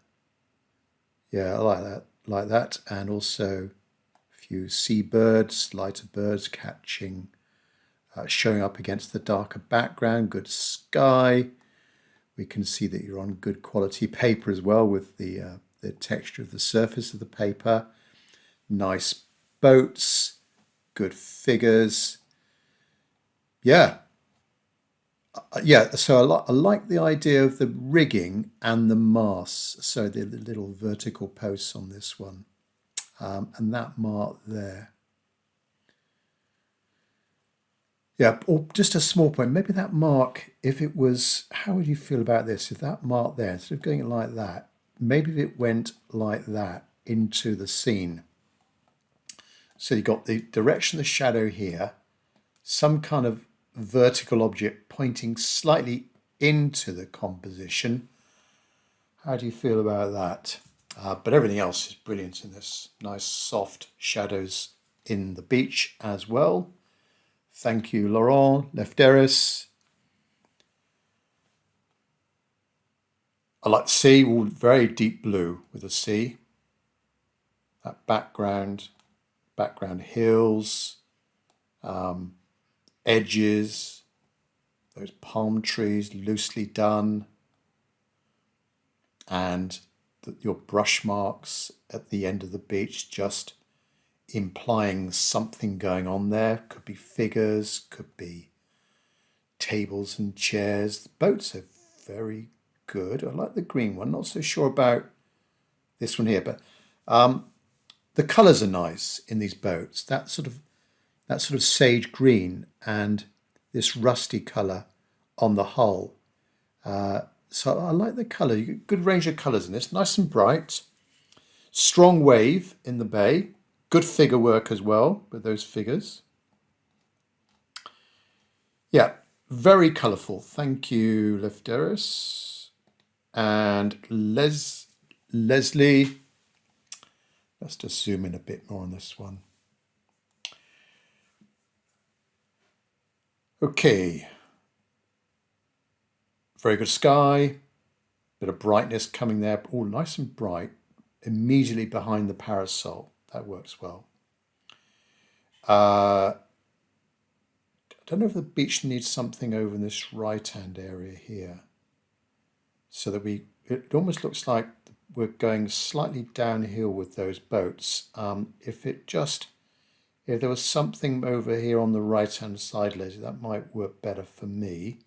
Yeah, I like that. And also few seabirds, lighter birds showing up against the darker background. Good sky. We can see that you're on good quality paper as well with the texture of the surface of the paper. Nice boats, good figures. Yeah. So I like the idea of the rigging and the masts, so the little vertical posts on this one, and that mark there. Yeah, or just a small point, maybe that mark, if it was, how would you feel about this? If that mark there, instead of going like that, maybe if it went like that into the scene. So you've got the direction of the shadow here, some kind of vertical object pointing slightly into the composition. How do you feel about that? But everything else is brilliant in this. Nice soft shadows in the beach as well. Thank you, Laurent Lefteris. I like the sea, all very deep blue with the sea. That background hills, edges, those palm trees loosely done, and your brush marks at the end of the beach just implying something going on there. Could be figures, could be tables and chairs. The boats are very good. I like the green one. Not so sure about this one here, but the colours are nice in these boats. That sort of sage green and this rusty colour on the hull. So I like the colour. You get good range of colours in this. Nice and bright. Strong wave in the bay. Good figure work as well with those figures. Yeah, very colourful. Thank you, Lefteris. And Leslie. Let's just zoom in a bit more on this one. Okay. Very good sky. Bit of brightness coming there. Oh, nice and bright. Immediately behind the parasol. That works well. I don't know if the beach needs something over in this right-hand area here. So that it almost looks like we're going slightly downhill with those boats. If there was something over here on the right-hand side, Leslie, that might work better for me.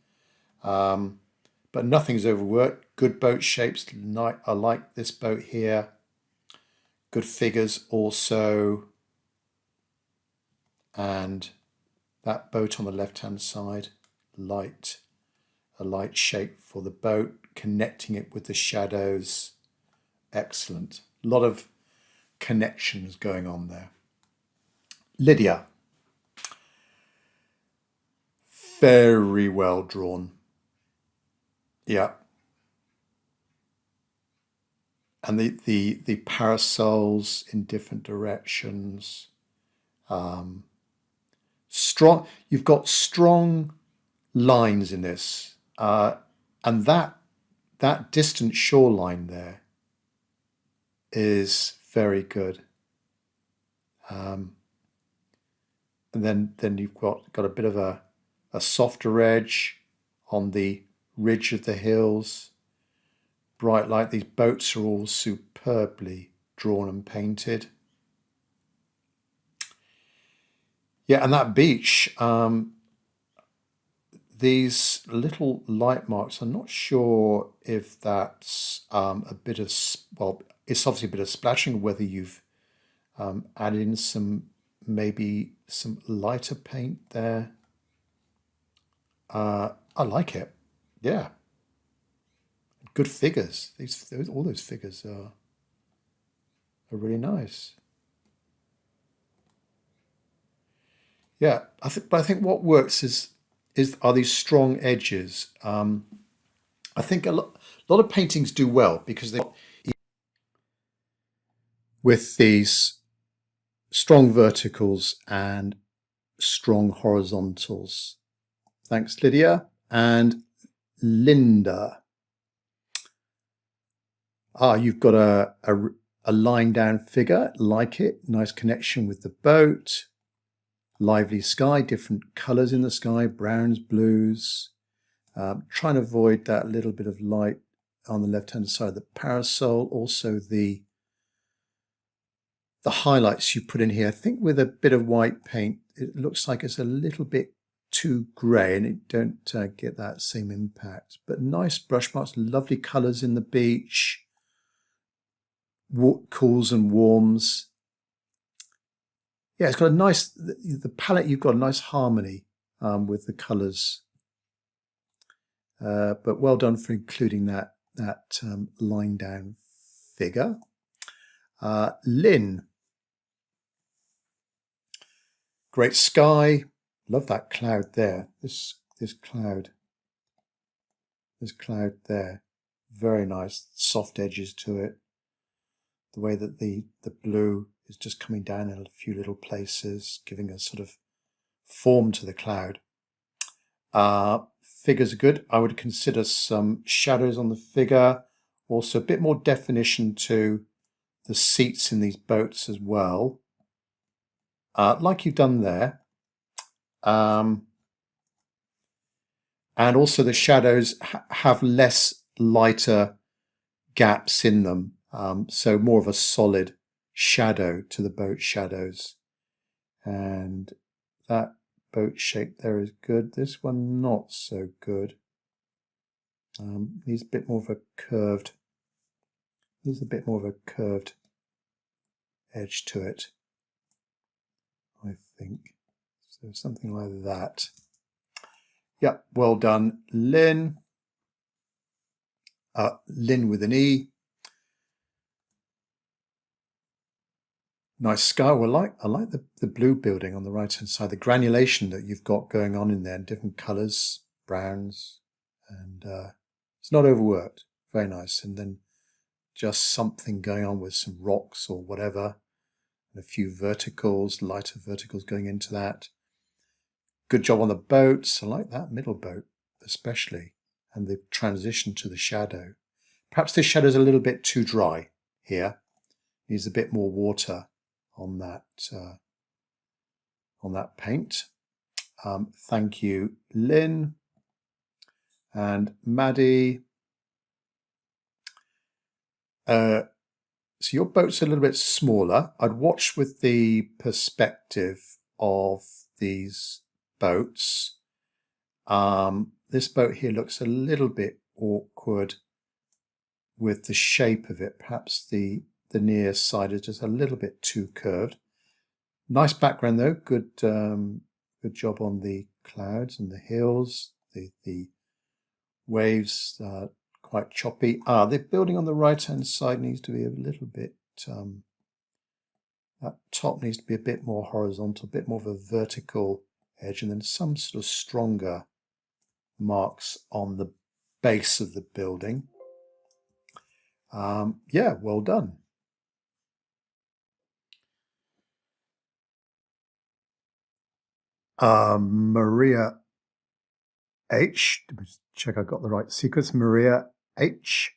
But nothing's overworked. Good boat shapes. I like this boat here. Good figures also. And that boat on the left-hand side, a light shape for the boat, connecting it with the shadows. Excellent. A lot of connections going on there. Lydia. Very well drawn. Yeah. And the parasols in different directions. Strong. You've got strong lines in this, and that distant shoreline there is very good. And then you've got a bit of a softer edge on the ridge of the hills. Bright light. These boats are all superbly drawn and painted. Yeah, and that beach, these little light marks, I'm not sure if that's a bit of, well, it's obviously a bit of splashing, whether you've added in maybe some lighter paint there. I like it. Yeah. Good figures. All those figures are really nice. Yeah, I think what works are these strong edges. I think a lot of paintings do well because they with these strong verticals and strong horizontals. Thanks, Lydia. And Linda. You've got a a lying down figure, like it, nice connection with the boat, lively sky, different colours in the sky, browns, blues, trying to avoid that little bit of light on the left hand side of the parasol. Also the highlights you put in here, I think with a bit of white paint, it looks like it's a little bit too grey and it don't get that same impact. But nice brush marks, lovely colours in the beach, cools and warms. Yeah, it's got a nice, the palette, you've got a nice harmony with the colours. But well done for including that line down figure. Lynn. Great sky. Love that cloud there. This cloud there. Very nice. Soft edges to it. The way that the blue is just coming down in a few little places, giving a sort of form to the cloud. Figures are good. I would consider some shadows on the figure. Also a bit more definition to the seats in these boats as well. Like you've done there. And also the shadows have less lighter gaps in them. So more of a solid shadow to the boat shadows. And that boat shape there is good. This one not so good. Needs a bit more of a curved. Needs a bit more of a curved edge to it, I think. So something like that. Yeah, well done, Lynn. Lynn with an E. Nice sky. Well, I like the blue building on the right hand side. The granulation that you've got going on in there, different colours, browns, and it's not overworked. Very nice. And then just something going on with some rocks or whatever, and a few verticals, lighter verticals going into that. Good job on the boats. I like that middle boat especially, and the transition to the shadow. Perhaps this shadow's a little bit too dry here. Needs a bit more water on that paint. Thank you, Lynn. And Maddie. So your boat's a little bit smaller. I'd watch with the perspective of these boats. This boat here looks a little bit awkward with the shape of it. Perhaps the near side is just a little bit too curved. Nice background though. Good job on the clouds and the hills. The waves quite choppy. The building on the right hand side needs to be a little bit, that top needs to be a bit more horizontal, a bit more of a vertical edge, and then some sort of stronger marks on the base of the building. Yeah, well done. Maria H. Let me just check I got the right sequence. Maria H.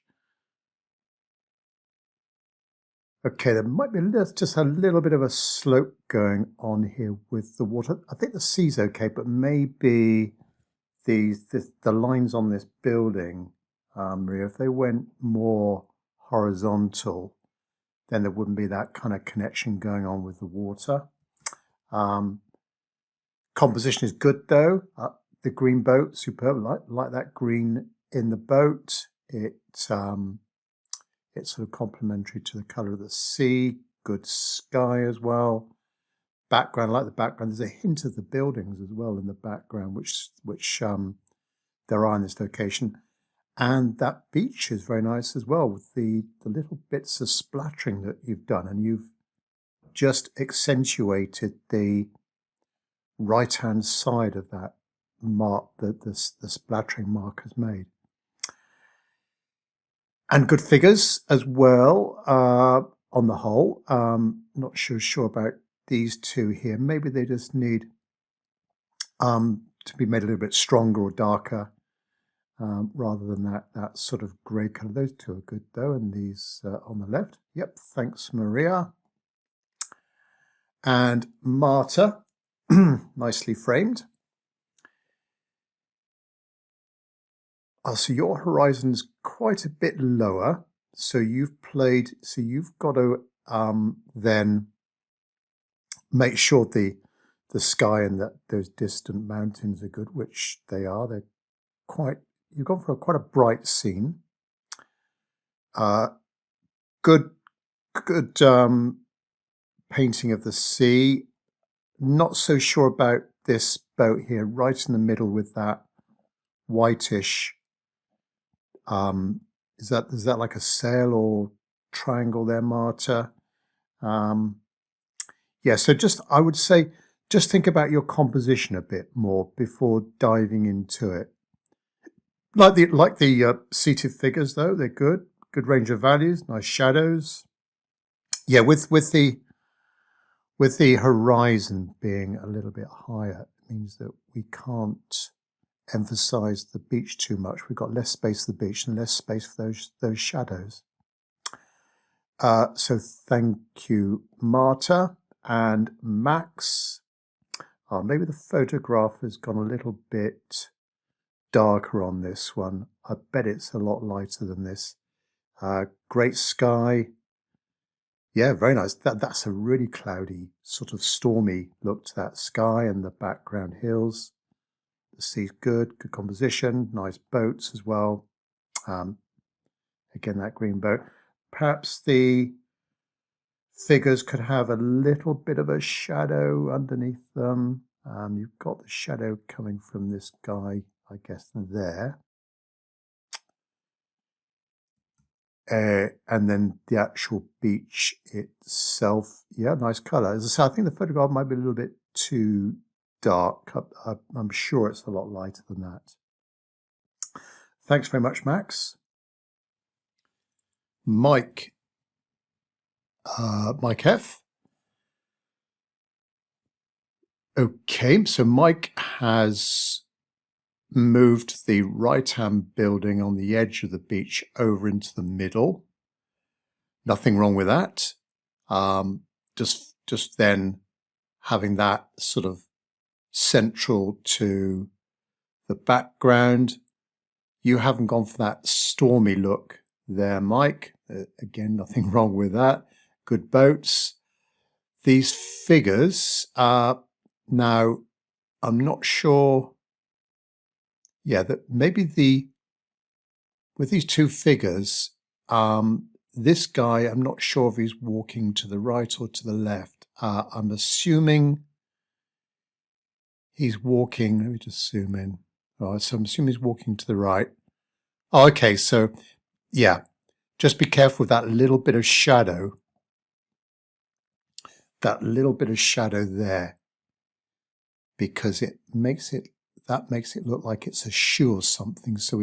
Okay, there might be just a little bit of a slope going on here with the water. I think the sea's okay, but maybe the lines on this building, Maria, if they went more horizontal, then there wouldn't be that kind of connection going on with the water. Composition is good though. The green boat, superb. Like that green in the boat. It's sort of complementary to the colour of the sea. Good sky as well. Background, I like the background. There's a hint of the buildings as well in the background, which there are in this location. And that beach is very nice as well, with the little bits of splattering that you've done, and you've just accentuated the right-hand side of that mark that the splattering mark has made. And good figures as well on the whole. Not sure about these two here. Maybe they just need to be made a little bit stronger or darker. rather than that sort of grey colour. Those two are good though, and these on the left. Yep, thanks Maria. And Marta, nicely framed. So your horizon's quite a bit lower. So you've got to then make sure the sky and those distant mountains are good, which they are. They're you've gone for quite a bright scene. Good painting of the sea. Not so sure about this boat here, right in the middle with that whitish. Is that like a sail or triangle there, Marta? Yeah, so I would say just think about your composition a bit more before diving into it. Like the seated figures though, they're good range of values, nice shadows. Yeah, with the horizon being a little bit higher, it means that we can't emphasize the beach too much. We've got less space for the beach and less space for those shadows. So thank you, Marta. And Max. Maybe the photograph has gone a little bit darker on this one. I bet it's a lot lighter than this. Great sky. Yeah, very nice. That's a really cloudy, sort of stormy look to that sky and the background hills. The sea's good composition, nice boats as well. Again, that green boat. Perhaps the figures could have a little bit of a shadow underneath them. You've got the shadow coming from this guy, I guess, there. And then the actual beach itself, yeah, nice colour. As I say, I think the photograph might be a little bit too dark. I'm sure it's a lot lighter than that. Thanks very much, Max. Mike F. Okay, so Mike has moved the right-hand building on the edge of the beach over into the middle. Nothing wrong with that. Just then having that sort of central to the background. You haven't gone for that stormy look there, Mike. Again, nothing wrong with that. Good boats. These figures are now, I'm not sure. Yeah, that maybe with these two figures, this guy, I'm not sure if he's walking to the right or to the left. I'm assuming he's walking. Let me just zoom in. All right, so I'm assuming he's walking to the right. Oh, okay, so yeah, just be careful with that little bit of shadow. That little bit of shadow there, because that makes it look like it's a shoe or something. So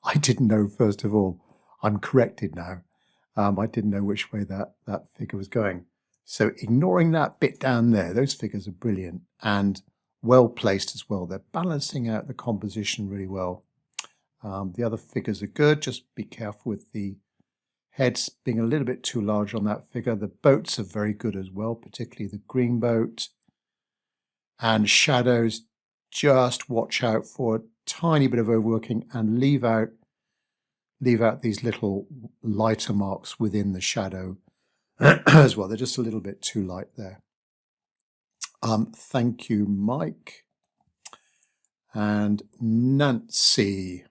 I didn't know, first of all. I'm corrected now. I didn't know which way that figure was going. So ignoring that bit down there, those figures are brilliant and well placed as well. They're balancing out the composition really well. The other figures are good. Just be careful with the heads being a little bit too large on that figure. The boats are very good as well, particularly the green boat. And shadows, just watch out for a tiny bit of overworking and leave out these little lighter marks within the shadow as well. They're just a little bit too light there. Thank you, Mike. And Nancy.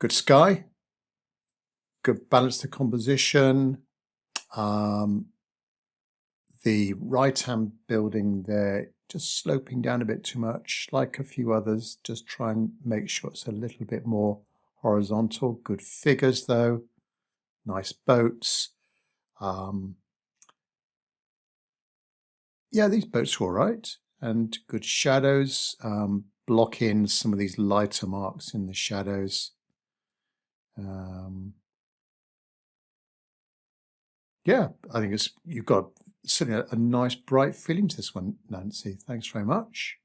Good sky. Good balance to composition. The right-hand building there, just sloping down a bit too much, like a few others. Just try and make sure it's a little bit more horizontal. Good figures though. Nice boats. Yeah, these boats are all right. And good shadows. Block in some of these lighter marks in the shadows. Yeah, I think you've got certainly a nice bright feeling to this one, Nancy. Thanks very much.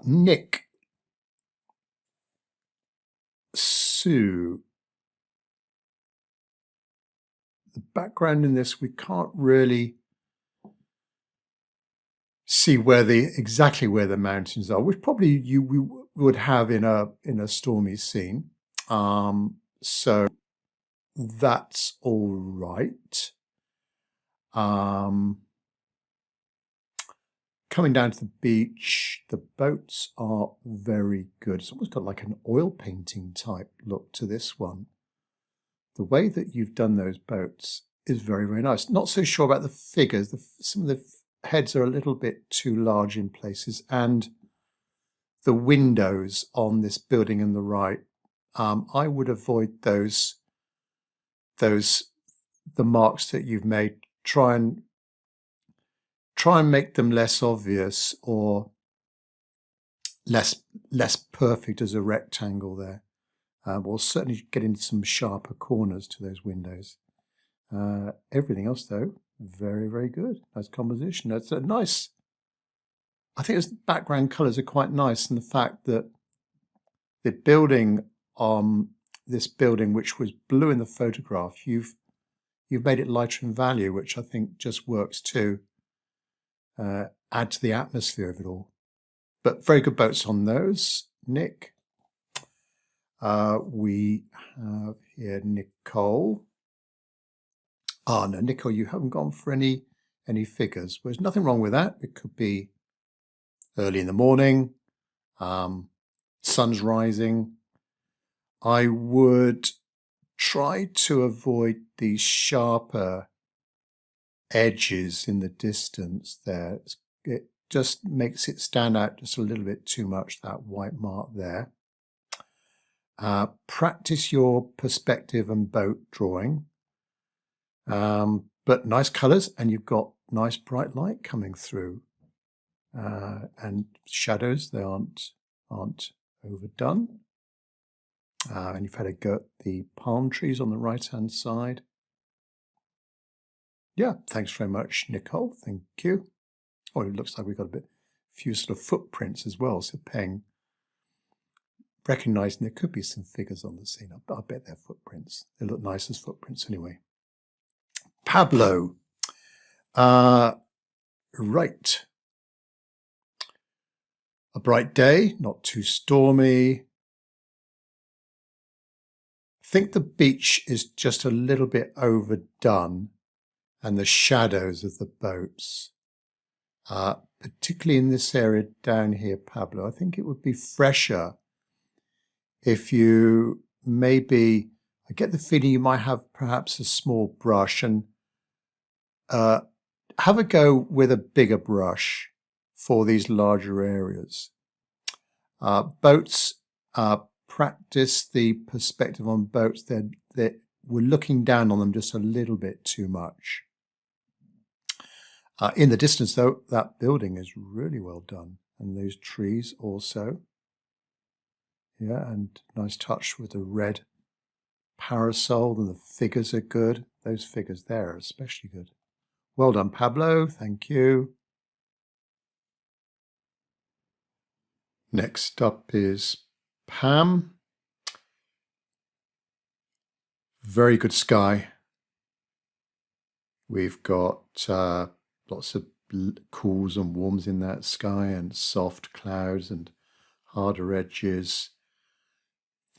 Nick, Sue, the background in this, we can't really see exactly where the mountains are, which probably we would have in a stormy scene. So that's all right. Coming down to the beach, the boats are very good. It's almost got like an oil painting type look to this one. The way that you've done those boats is very, very nice. Not so sure about the figures. Some of the heads are a little bit too large in places, and the windows on this building on the right, I would avoid the marks that you've made. Try and make them less obvious or less perfect as a rectangle there. We'll certainly get into some sharper corners to those windows. Everything else, though, very, very good. Nice composition. It's a nice, I think the background colours are quite nice, and the fact that the building, this building, which was blue in the photograph, you've made it lighter in value, which I think just works to add to the atmosphere of it all. But very good boats on those, Nick. We have here Nicole. No, Nicole, you haven't gone for any figures. Well, there's nothing wrong with that. It could be early in the morning, sun's rising. I would try to avoid these sharper edges in the distance there. It just makes it stand out just a little bit too much, that white mark there. Practice your perspective and boat drawing. But nice colours, and you've got nice bright light coming through. And shadows, they aren't overdone. And you've had a go at the palm trees on the right-hand side. Yeah, thanks very much, Nicole. Thank you. Oh, it looks like we've got a few sort of footprints as well. So recognising there could be some figures on the scene. I bet they're footprints. They look nice as footprints anyway. Pablo. Right. A bright day, not too stormy. I think the beach is just a little bit overdone, and the shadows of the boats, particularly in this area down here, Pablo. I think it would be fresher if you maybe, I get the feeling you might have perhaps a small brush and have a go with a bigger brush for these larger areas. Boats, practice the perspective on boats. We're looking down on them just a little bit too much. In the distance, though, that building is really well done, and those trees also. Yeah, and nice touch with the red parasol, and the figures are good. Those figures there are especially good. Well done, Pablo. Thank you. Next up is Pam. Very good sky. We've got lots of cools and warms in that sky, and soft clouds and harder edges.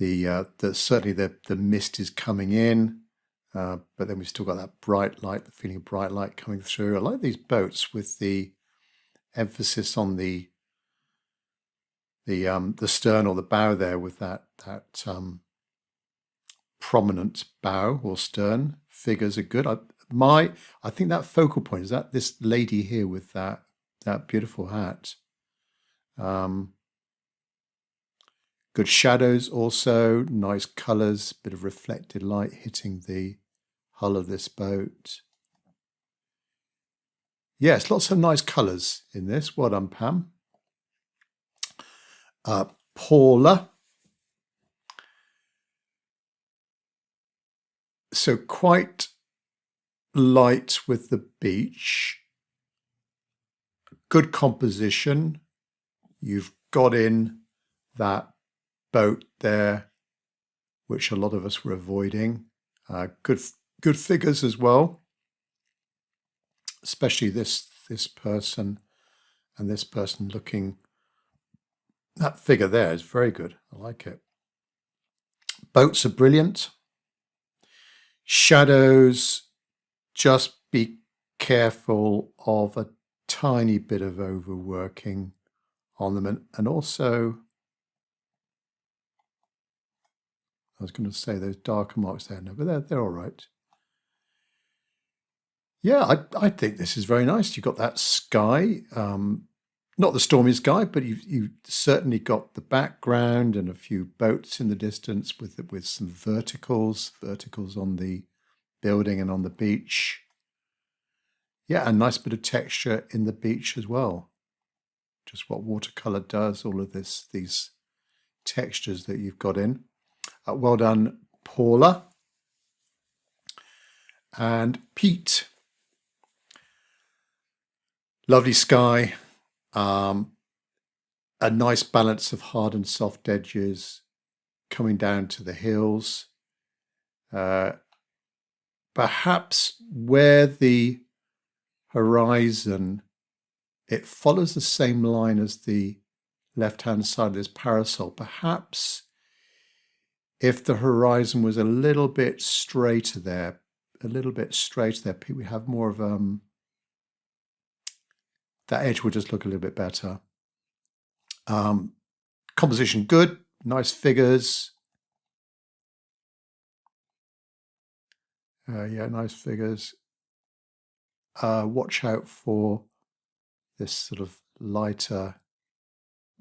Certainly the mist is coming in, but then we've still got that bright light, the feeling of bright light coming through. I like these boats with the emphasis on the stern or the bow there, with that prominent bow or stern. Figures are good. I think that focal point is that this lady here with that beautiful hat. Good shadows also, nice colours, bit of reflected light hitting the hull of this boat. Yes, lots of nice colours in this. Well done, Pam. Paula. So quite light with the beach. Good composition. You've got in that boat there, which a lot of us were avoiding. Good figures as well, especially this person and this person looking. That figure there is very good. I like it. Boats are brilliant. Shadows, just be careful of a tiny bit of overworking on them, and also I was going to say those darker marks there, no, but they're all right. Yeah, I think this is very nice. You've got that sky, not the stormy sky, but you've certainly got the background and a few boats in the distance with some verticals on the building and on the beach. Yeah, a nice bit of texture in the beach as well. Just what watercolor does, all of these textures that you've got in. Well done, Paula. And Pete. Lovely sky. A nice balance of hard and soft edges coming down to the hills. Perhaps where the horizon, it follows the same line as the left-hand side of this parasol. Perhaps if the horizon was a little bit straighter there, we have more of that edge will just look a little bit better. Composition good, nice figures. Yeah, nice figures. Watch out for this sort of lighter.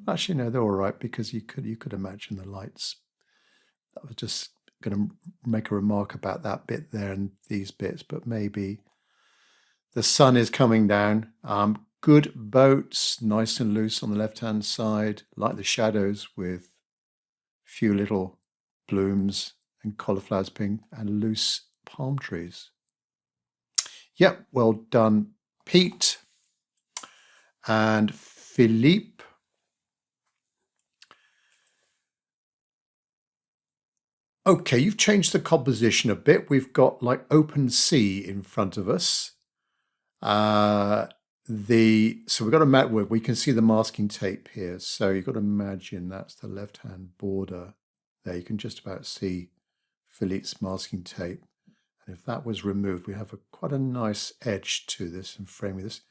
Actually, no, they're all right, because you could imagine the lights. I was just going to make a remark about that bit there and these bits, but maybe the sun is coming down. Good boats, nice and loose on the left-hand side, like the shadows with a few little blooms and cauliflowers pink and loose palm trees. Yep, well done, Pete and Philippe. Okay, you've changed the composition a bit. We've got like open sea in front of us. So we've got a map where we can see the masking tape here. So you've got to imagine that's the left-hand border there. You can just about see Philippe's masking tape. And if that was removed, we have quite a nice edge to this and framing this.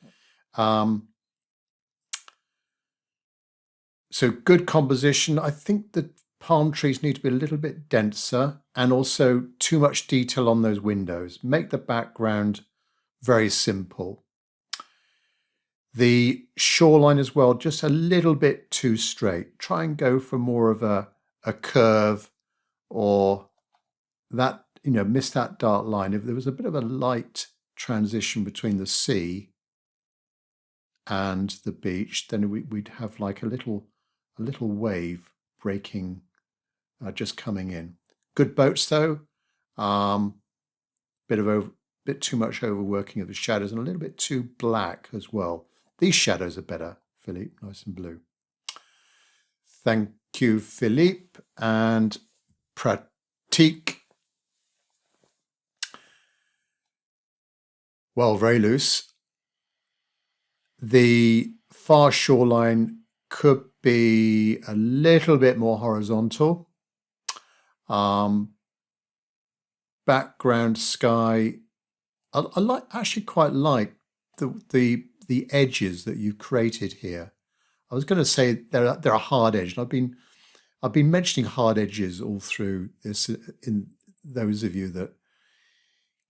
So good composition. I think the palm trees need to be a little bit denser, and also too much detail on those windows. Make the background very simple. The shoreline as well, just a little bit too straight. Try and go for more of a curve, or that, miss that dark line. If there was a bit of a light transition between the sea and the beach, then we'd have like a little wave breaking, just coming in. Good boats though. Bit too much overworking of the shadows, and a little bit too black as well. These shadows are better, Philippe, nice and blue. Thank you, Philippe and Pratik. Well, very loose. The far shoreline could be a little bit more horizontal. Background sky. I actually quite like the edges that you've created here. I was going to say they're a hard edge. I've been mentioning hard edges all through this. In those of you that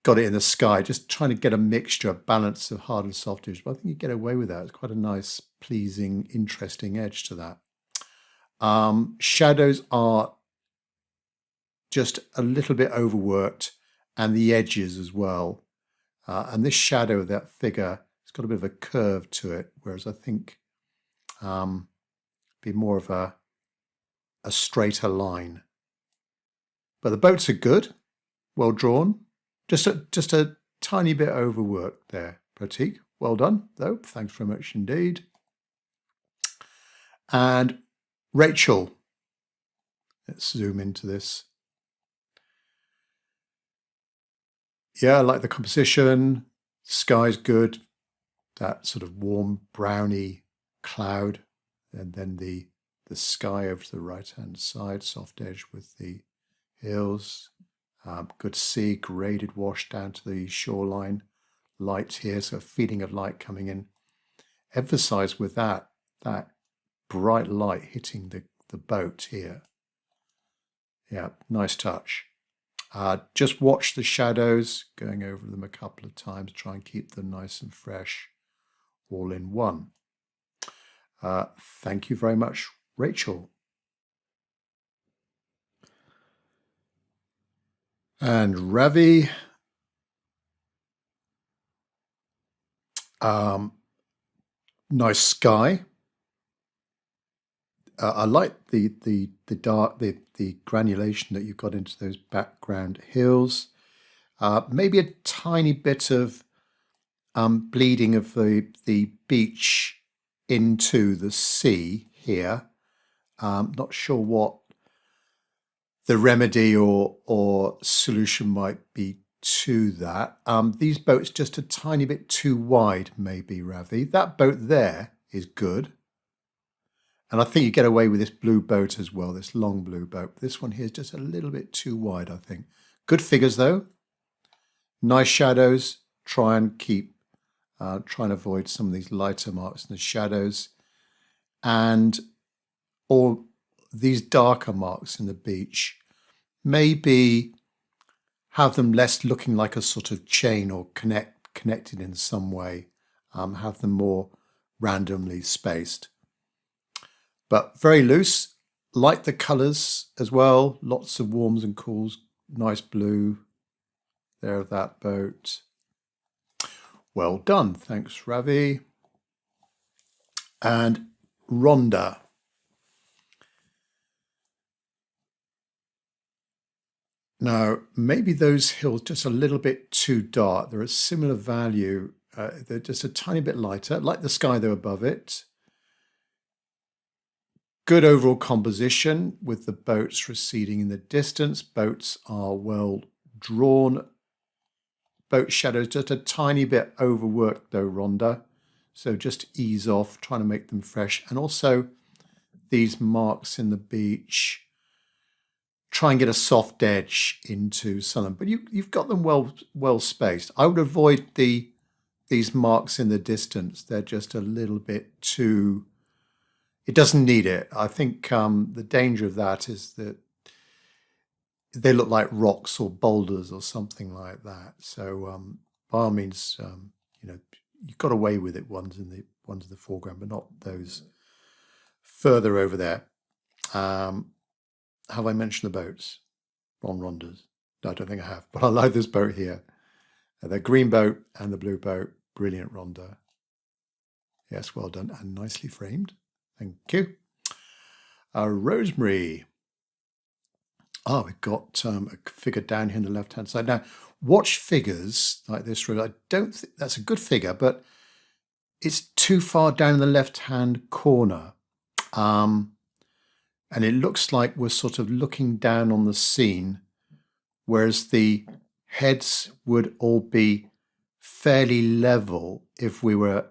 got it in the sky, just trying to get a mixture, a balance of hard and soft edge. But I think you get away with that. It's quite a nice, pleasing, interesting edge to that. Shadows are just a little bit overworked, and the edges as well. And this shadow of that figure, it's got a bit of a curve to it, whereas I think be more of a straighter line. But the boats are good, well drawn. Just a tiny bit overworked there, Pratik. Well done, though. Thanks very much indeed. And Rachel, let's zoom into this. Yeah, I like the composition. Sky's good. That sort of warm browny cloud, and then the sky over to the right hand side, soft edge with the hills. Good sea, graded wash down to the shoreline. Light here, so a feeling of light coming in. Emphasize with that bright light hitting the boat here. Yeah, nice touch. Just watch the shadows, going over them a couple of times, try and keep them nice and fresh, all in one. Thank you very much, Rachel. And Ravi, nice sky. I like the dark, the granulation that you've got into those background hills. Maybe a tiny bit of bleeding of the beach into the sea here. Not sure what the remedy or solution might be to that. These boats just a tiny bit too wide, maybe, Ravi. That boat there is good. And I think you get away with this blue boat as well, this long blue boat. This one here is just a little bit too wide, I think. Good figures, though. Nice shadows. Try and avoid some of these lighter marks in the shadows. And or these darker marks in the beach, maybe have them less looking like a sort of chain or connected in some way. Have them more randomly spaced. But very loose. Like the colours as well. Lots of warms and cools. Nice blue there of that boat. Well done. Thanks, Ravi. And Rhonda. Now, maybe those hills just a little bit too dark. They're a similar value. They're just a tiny bit lighter, like the sky though above it. Good overall composition with the boats receding in the distance. Boats are well drawn. Boat shadows just a tiny bit overworked though, Rhonda. So just ease off, trying to make them fresh. And also these marks in the beach. Try and get a soft edge into some of them, but you've got them well spaced. I would avoid these marks in the distance. They're just a little bit too. It doesn't need it. I think the danger of that is that they look like rocks or boulders or something like that. So by all means, you've got away with it. Ones in the foreground, but not those further over there. Have I mentioned the boats on Rhonda's? No, I don't think I have, but I like this boat here. The green boat and the blue boat. Brilliant, Rhonda. Yes, well done and nicely framed. Thank you. Rosemary. We've got a figure down here on the left-hand side. Now, watch figures like this. I don't think that's a good figure, but it's too far down in the left-hand corner. And it looks like we're sort of looking down on the scene, whereas the heads would all be fairly level if we were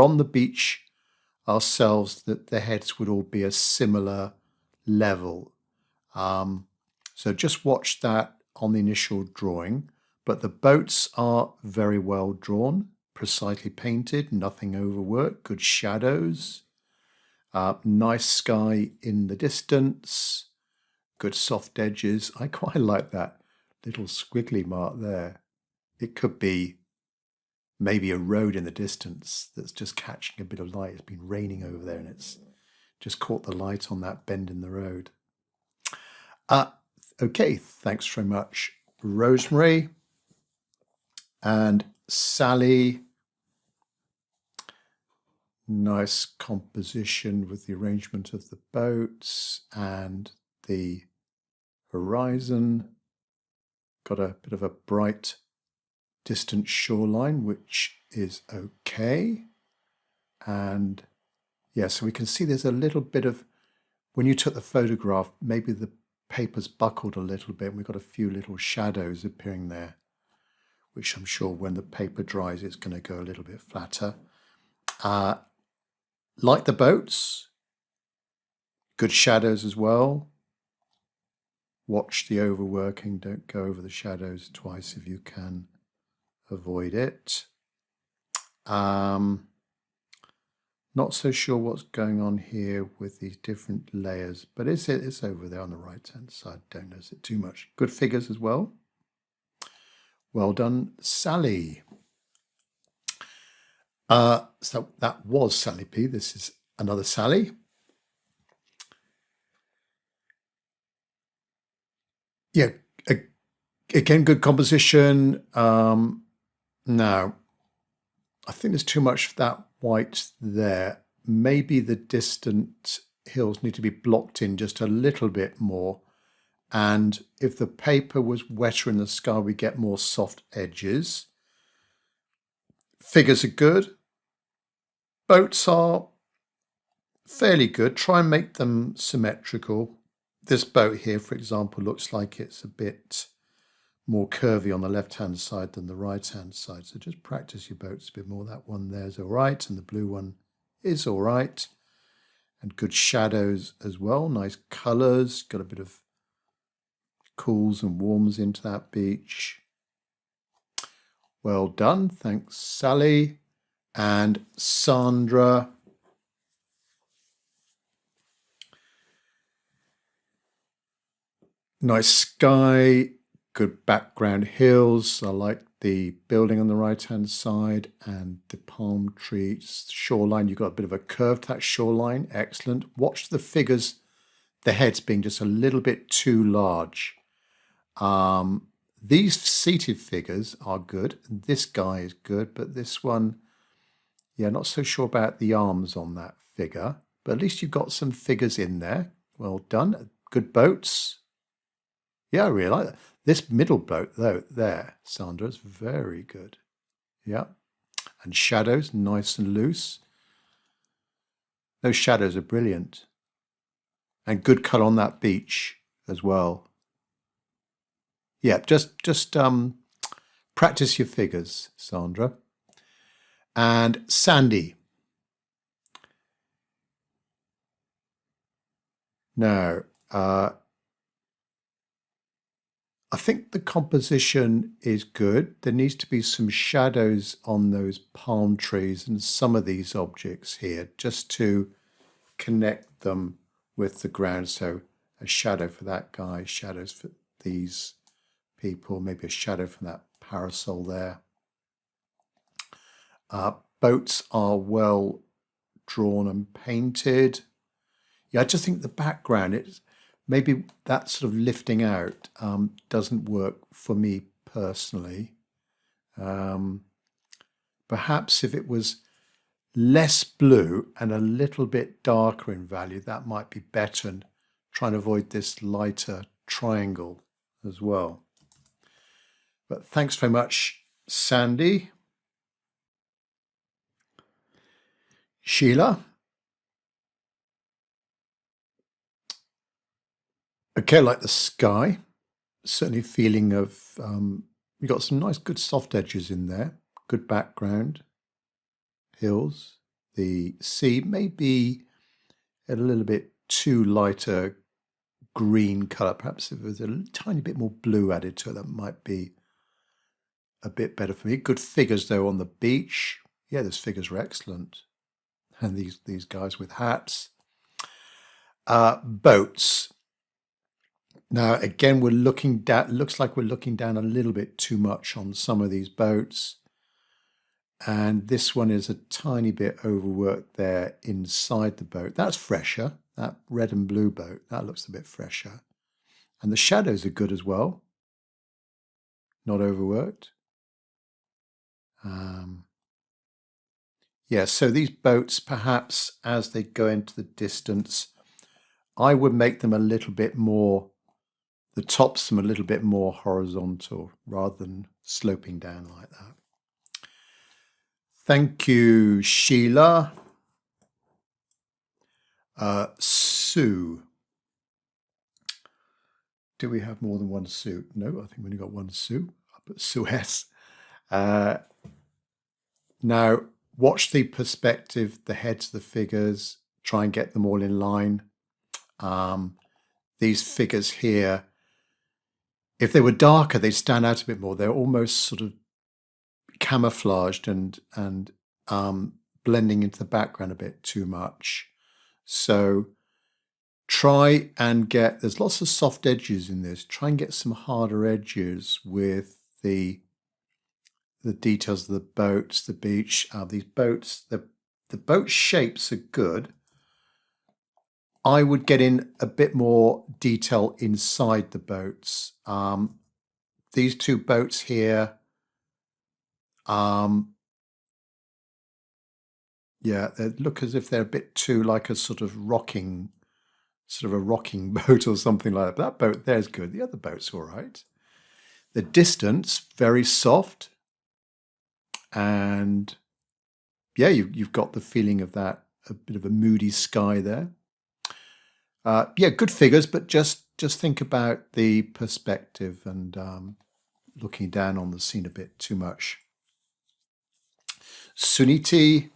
on the beach ourselves, that the heads would all be a similar level. So just watch that on the initial drawing. But the boats are very well drawn, precisely painted, nothing overworked, good shadows. Nice sky in the distance, good soft edges. I quite like that little squiggly mark there. It could be maybe a road in the distance that's just catching a bit of light. It's been raining over there and it's just caught the light on that bend in the road. Okay, thanks very much, Rosemary. And Sally. Nice composition with the arrangement of the boats and the horizon. Got a bit of a bright, distant shoreline, which is okay. And Yeah, so we can see there's a little bit of, when you took the photograph, maybe the paper's buckled a little bit. We've got a few little shadows appearing there, which I'm sure when the paper dries, it's going to go a little bit flatter. Like the boats, good shadows as well. Watch the overworking, don't go over the shadows twice if you can avoid it. Not so sure what's going on here with these different layers, but it's over there on the right hand side. Don't notice it too much. Good figures as well. Well done, Sally. So that was Sally P. This is another Sally. Yeah, again, good composition. Now, I think there's too much of that white there. Maybe the distant hills need to be blocked in just a little bit more. And if the paper was wetter in the sky, we get more soft edges. Figures are good. Boats are fairly good. Try and make them symmetrical. This boat here, for example, looks like it's a bit more curvy on the left-hand side than the right-hand side. So just practice your boats a bit more. That one there's all right, and the blue one is all right. And good shadows as well. Nice colours. Got a bit of cools and warms into that beach. Well done. Thanks, Sally. And Sandra. Nice sky, good background hills. I like the building on the right-hand side and the palm trees. Shoreline, you've got a bit of a curve to that shoreline. Excellent. Watch the figures, the heads being just a little bit too large. These seated figures are good. This guy is good, but this one, yeah, not so sure about the arms on that figure. But at least you've got some figures in there. Well done. Good boats. Yeah, I really like that. This middle boat, though, there, Sandra, is very good. Yeah. And shadows, nice and loose. Those shadows are brilliant. And good colour on that beach as well. Yeah, just practice your figures, Sandra. And Sandy. Now, I think the composition is good. There needs to be some shadows on those palm trees and some of these objects here just to connect them with the ground. So a shadow for that guy, shadows for these people, maybe a shadow from that parasol there. Boats are well drawn and painted. Yeah, I just think the background, it's maybe that sort of lifting out doesn't work for me personally. Perhaps if it was less blue and a little bit darker in value, that might be better, and try and avoid this lighter triangle as well. But thanks very much, Sandy. Sheila. Okay, like the sky, certainly feeling of, we got some nice, good soft edges in there, good background, hills. The sea may be a little bit too lighter green colour. Perhaps if there's a tiny bit more blue added to it, that might be a bit better for me. Good figures though on the beach. Yeah, those figures were excellent. And these guys with hats. Boats. Now, again, we're looking down, looks like we're looking down a little bit too much on some of these boats. And this one is a tiny bit overworked there inside the boat. That's fresher, that red and blue boat, that looks a bit fresher. And the shadows are good as well, not overworked. Yeah, so these boats, perhaps as they go into the distance, I would make them a little bit more, the tops them a little bit more horizontal rather than sloping down like that. Thank you, Sheila. Sue. Do we have more than one Sue? No, I think we only got one Sue. I'll put Sue S. Now, watch the perspective, the heads of the figures, try and get them all in line. These figures here, if they were darker, they'd stand out a bit more. They're almost sort of camouflaged and blending into the background a bit too much. So try and get, there's lots of soft edges in this. Try and get some harder edges with the details of the boats, the beach, these boats. The boat shapes are good. I would get in a bit more detail inside the boats. These two boats here, yeah, they look as if they're a bit too like a sort of a rocking boat or something like that. But that boat there's good. The other boat's all right. The distance, very soft. And yeah, you've got the feeling of that, a bit of a moody sky there. Yeah, good figures, but just think about the perspective and looking down on the scene a bit too much. Suniti.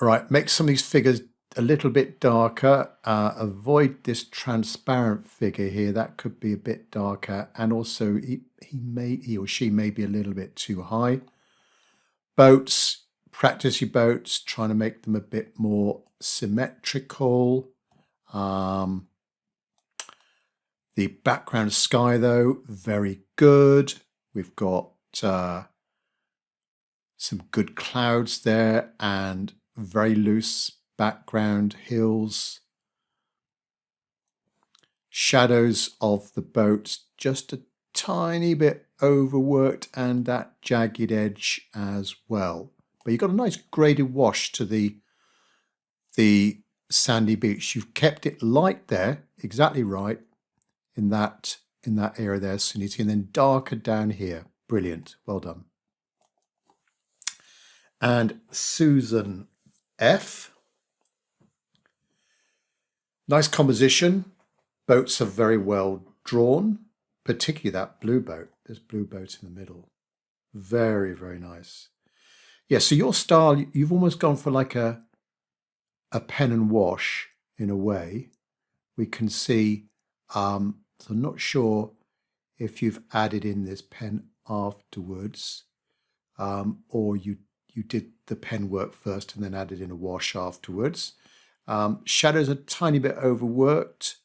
All right, make some of these figures a little bit darker. Avoid this transparent figure here. That could be a bit darker. And also he or she may be a little bit too high. Boats, practice your boats, trying to make them a bit more symmetrical. The background sky, though, very good. We've got some good clouds there and very loose background hills. Shadows of the boat, just a tiny bit overworked, and that jagged edge as well. But you've got a nice graded wash to the sandy beach. You've kept it light there, exactly right, in that area there, Suniti, and then darker down here. Brilliant, well done. And Susan F. Nice composition. Boats are very well drawn, particularly that blue boat. This blue boat in the middle. Very, very nice. Yeah, so your style, you've almost gone for like a pen and wash in a way. We can see, so I'm not sure if you've added in this pen afterwards, or you did the pen work first and then added in a wash afterwards. Shadows are a tiny bit overworked,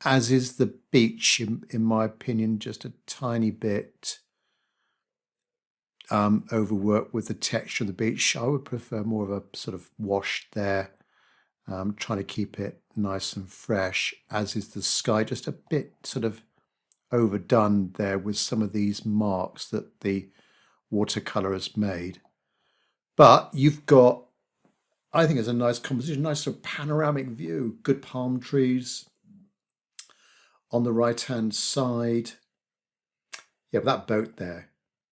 as is the beach, in my opinion, just a tiny bit overworked with the texture of the beach. I would prefer more of a sort of wash there, trying to keep it nice and fresh, as is the sky, just a bit sort of overdone there with some of these marks that the watercolor has made. But you've got, I think it's a nice composition, nice sort of panoramic view, good palm trees on the right-hand side. Yeah, but that boat there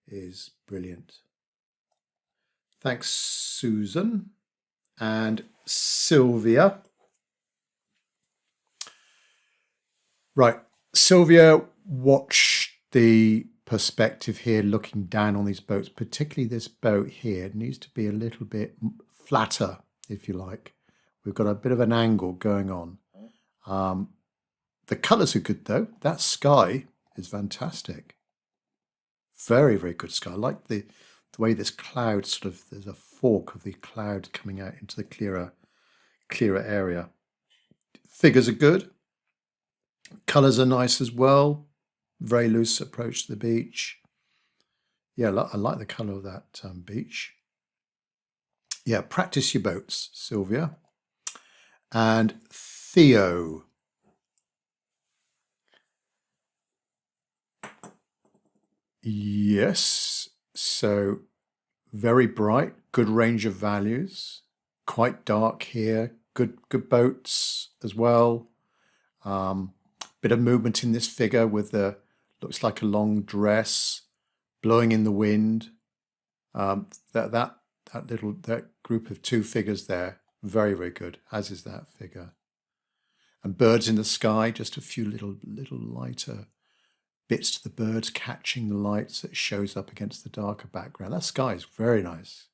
is brilliant. Thanks, Susan. And Sylvia. Right, Sylvia, watch the perspective here, looking down on these boats, particularly this boat here. It needs to be a little bit flatter, if you like. We've got a bit of an angle going on. The colours are good, though. That sky is fantastic. Very, very good sky. I like the way this cloud sort of, there's a fork of the cloud coming out into the clearer area. Figures are good. Colours are nice as well. Very loose approach to the beach. Yeah, I like the colour of that beach. Yeah, practice your boats, Sylvia. And Theo. Yes, so very bright, good range of values, quite dark here, good boats as well. Bit of movement in this figure with the, looks like a long dress blowing in the wind. That group of two figures there, Very, very good, as is that figure. And birds in the sky, just a few little lighter bits to the birds catching the lights that shows up against the darker background. That sky is very nice.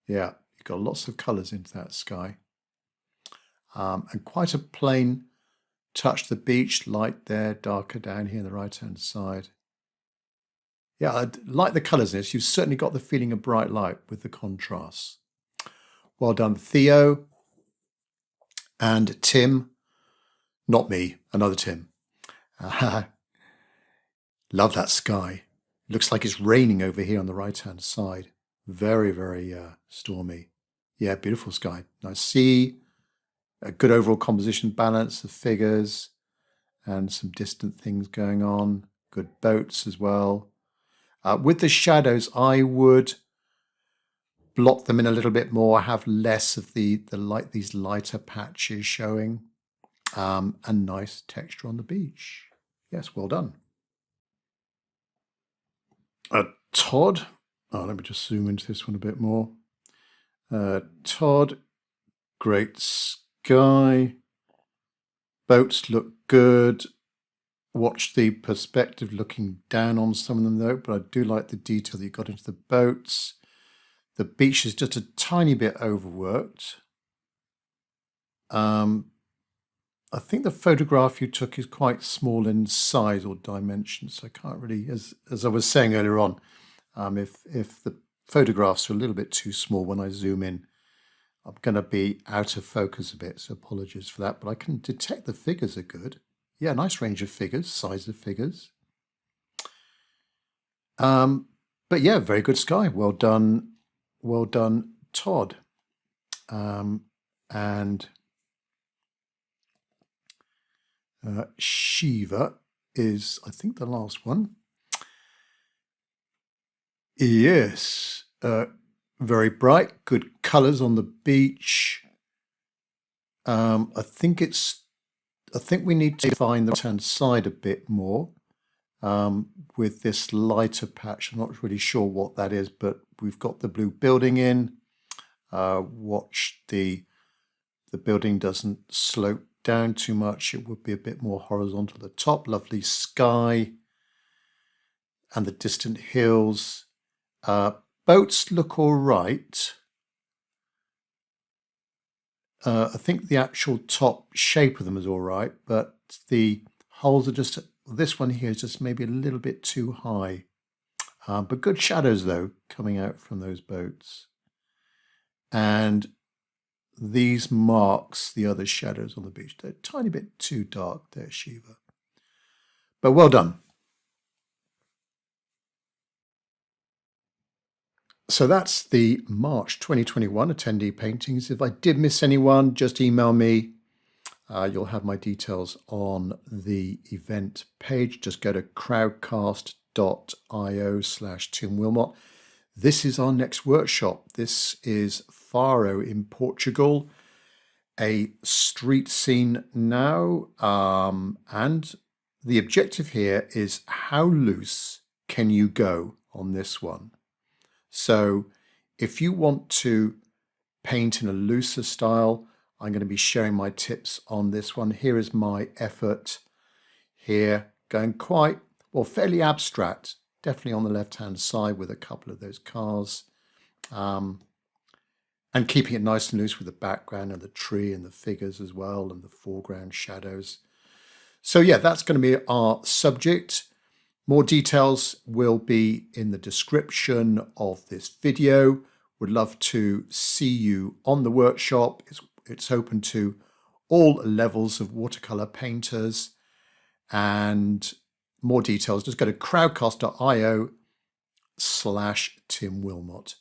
Yeah, you've got lots of colours into that sky. And quite a plain touch to the beach, light there, darker down here on the right-hand side. Yeah, I like the colours in this. You've certainly got the feeling of bright light with the contrasts. Well done, Theo and Tim. Not me, another Tim. Love that sky. Looks like it's raining over here on the right-hand side. Very, very stormy. Yeah, beautiful sky. Nice sea. A good overall composition balance of figures and some distant things going on. Good boats as well. With the shadows, I would block them in a little bit more, have less of these lighter patches showing, and nice texture on the beach. Yes, well done. Todd, let me just zoom into this one a bit more. Todd, great sky. Boats look good. Watch the perspective looking down on some of them though, but I do like the detail that you got into the boats. The beach is just a tiny bit overworked. I think the photograph you took is quite small in size or dimensions, so I can't really, as I was saying earlier on, if the photographs are a little bit too small when I zoom in, I'm going to be out of focus a bit, so apologies for that, but I can detect the figures are good. Yeah, nice range of figures, size of figures. But yeah, very good sky. Well done, Todd. And Shiva is, I think, the last one. Yes, very bright, good colours on the beach. I think we need to define the right-hand side a bit more with this lighter patch. I'm not really sure what that is, but we've got the blue building in. Watch the building doesn't slope down too much. It would be a bit more horizontal at the top. Lovely sky and the distant hills. Boats look all right. I think the actual top shape of them is all right, but the holes are just, this one here is just maybe a little bit too high. But good shadows though, coming out from those boats. And these marks, the other shadows on the beach, they're a tiny bit too dark there, Shiva. But well done. So that's the March 2021 attendee paintings. If I did miss anyone, just email me. You'll have my details on the event page. Just go to crowdcast.io/Tim Wilmot. This is our next workshop. This is Faro in Portugal, a street scene now. And the objective here is how loose can you go on this one? So if you want to paint in a looser style, I'm going to be sharing my tips on this one. Here is my effort here, going quite, well, fairly abstract, definitely on the left-hand side with a couple of those cars, and keeping it nice and loose with the background and the tree and the figures as well, and the foreground shadows. So yeah, that's going to be our subject. More details will be in the description of this video. Would love to see you on the workshop. It's open to all levels of watercolor painters, and more details, just go to crowdcast.io/Tim Wilmot.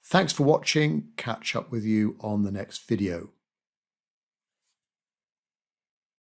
Thanks for watching. Catch up with you on the next video.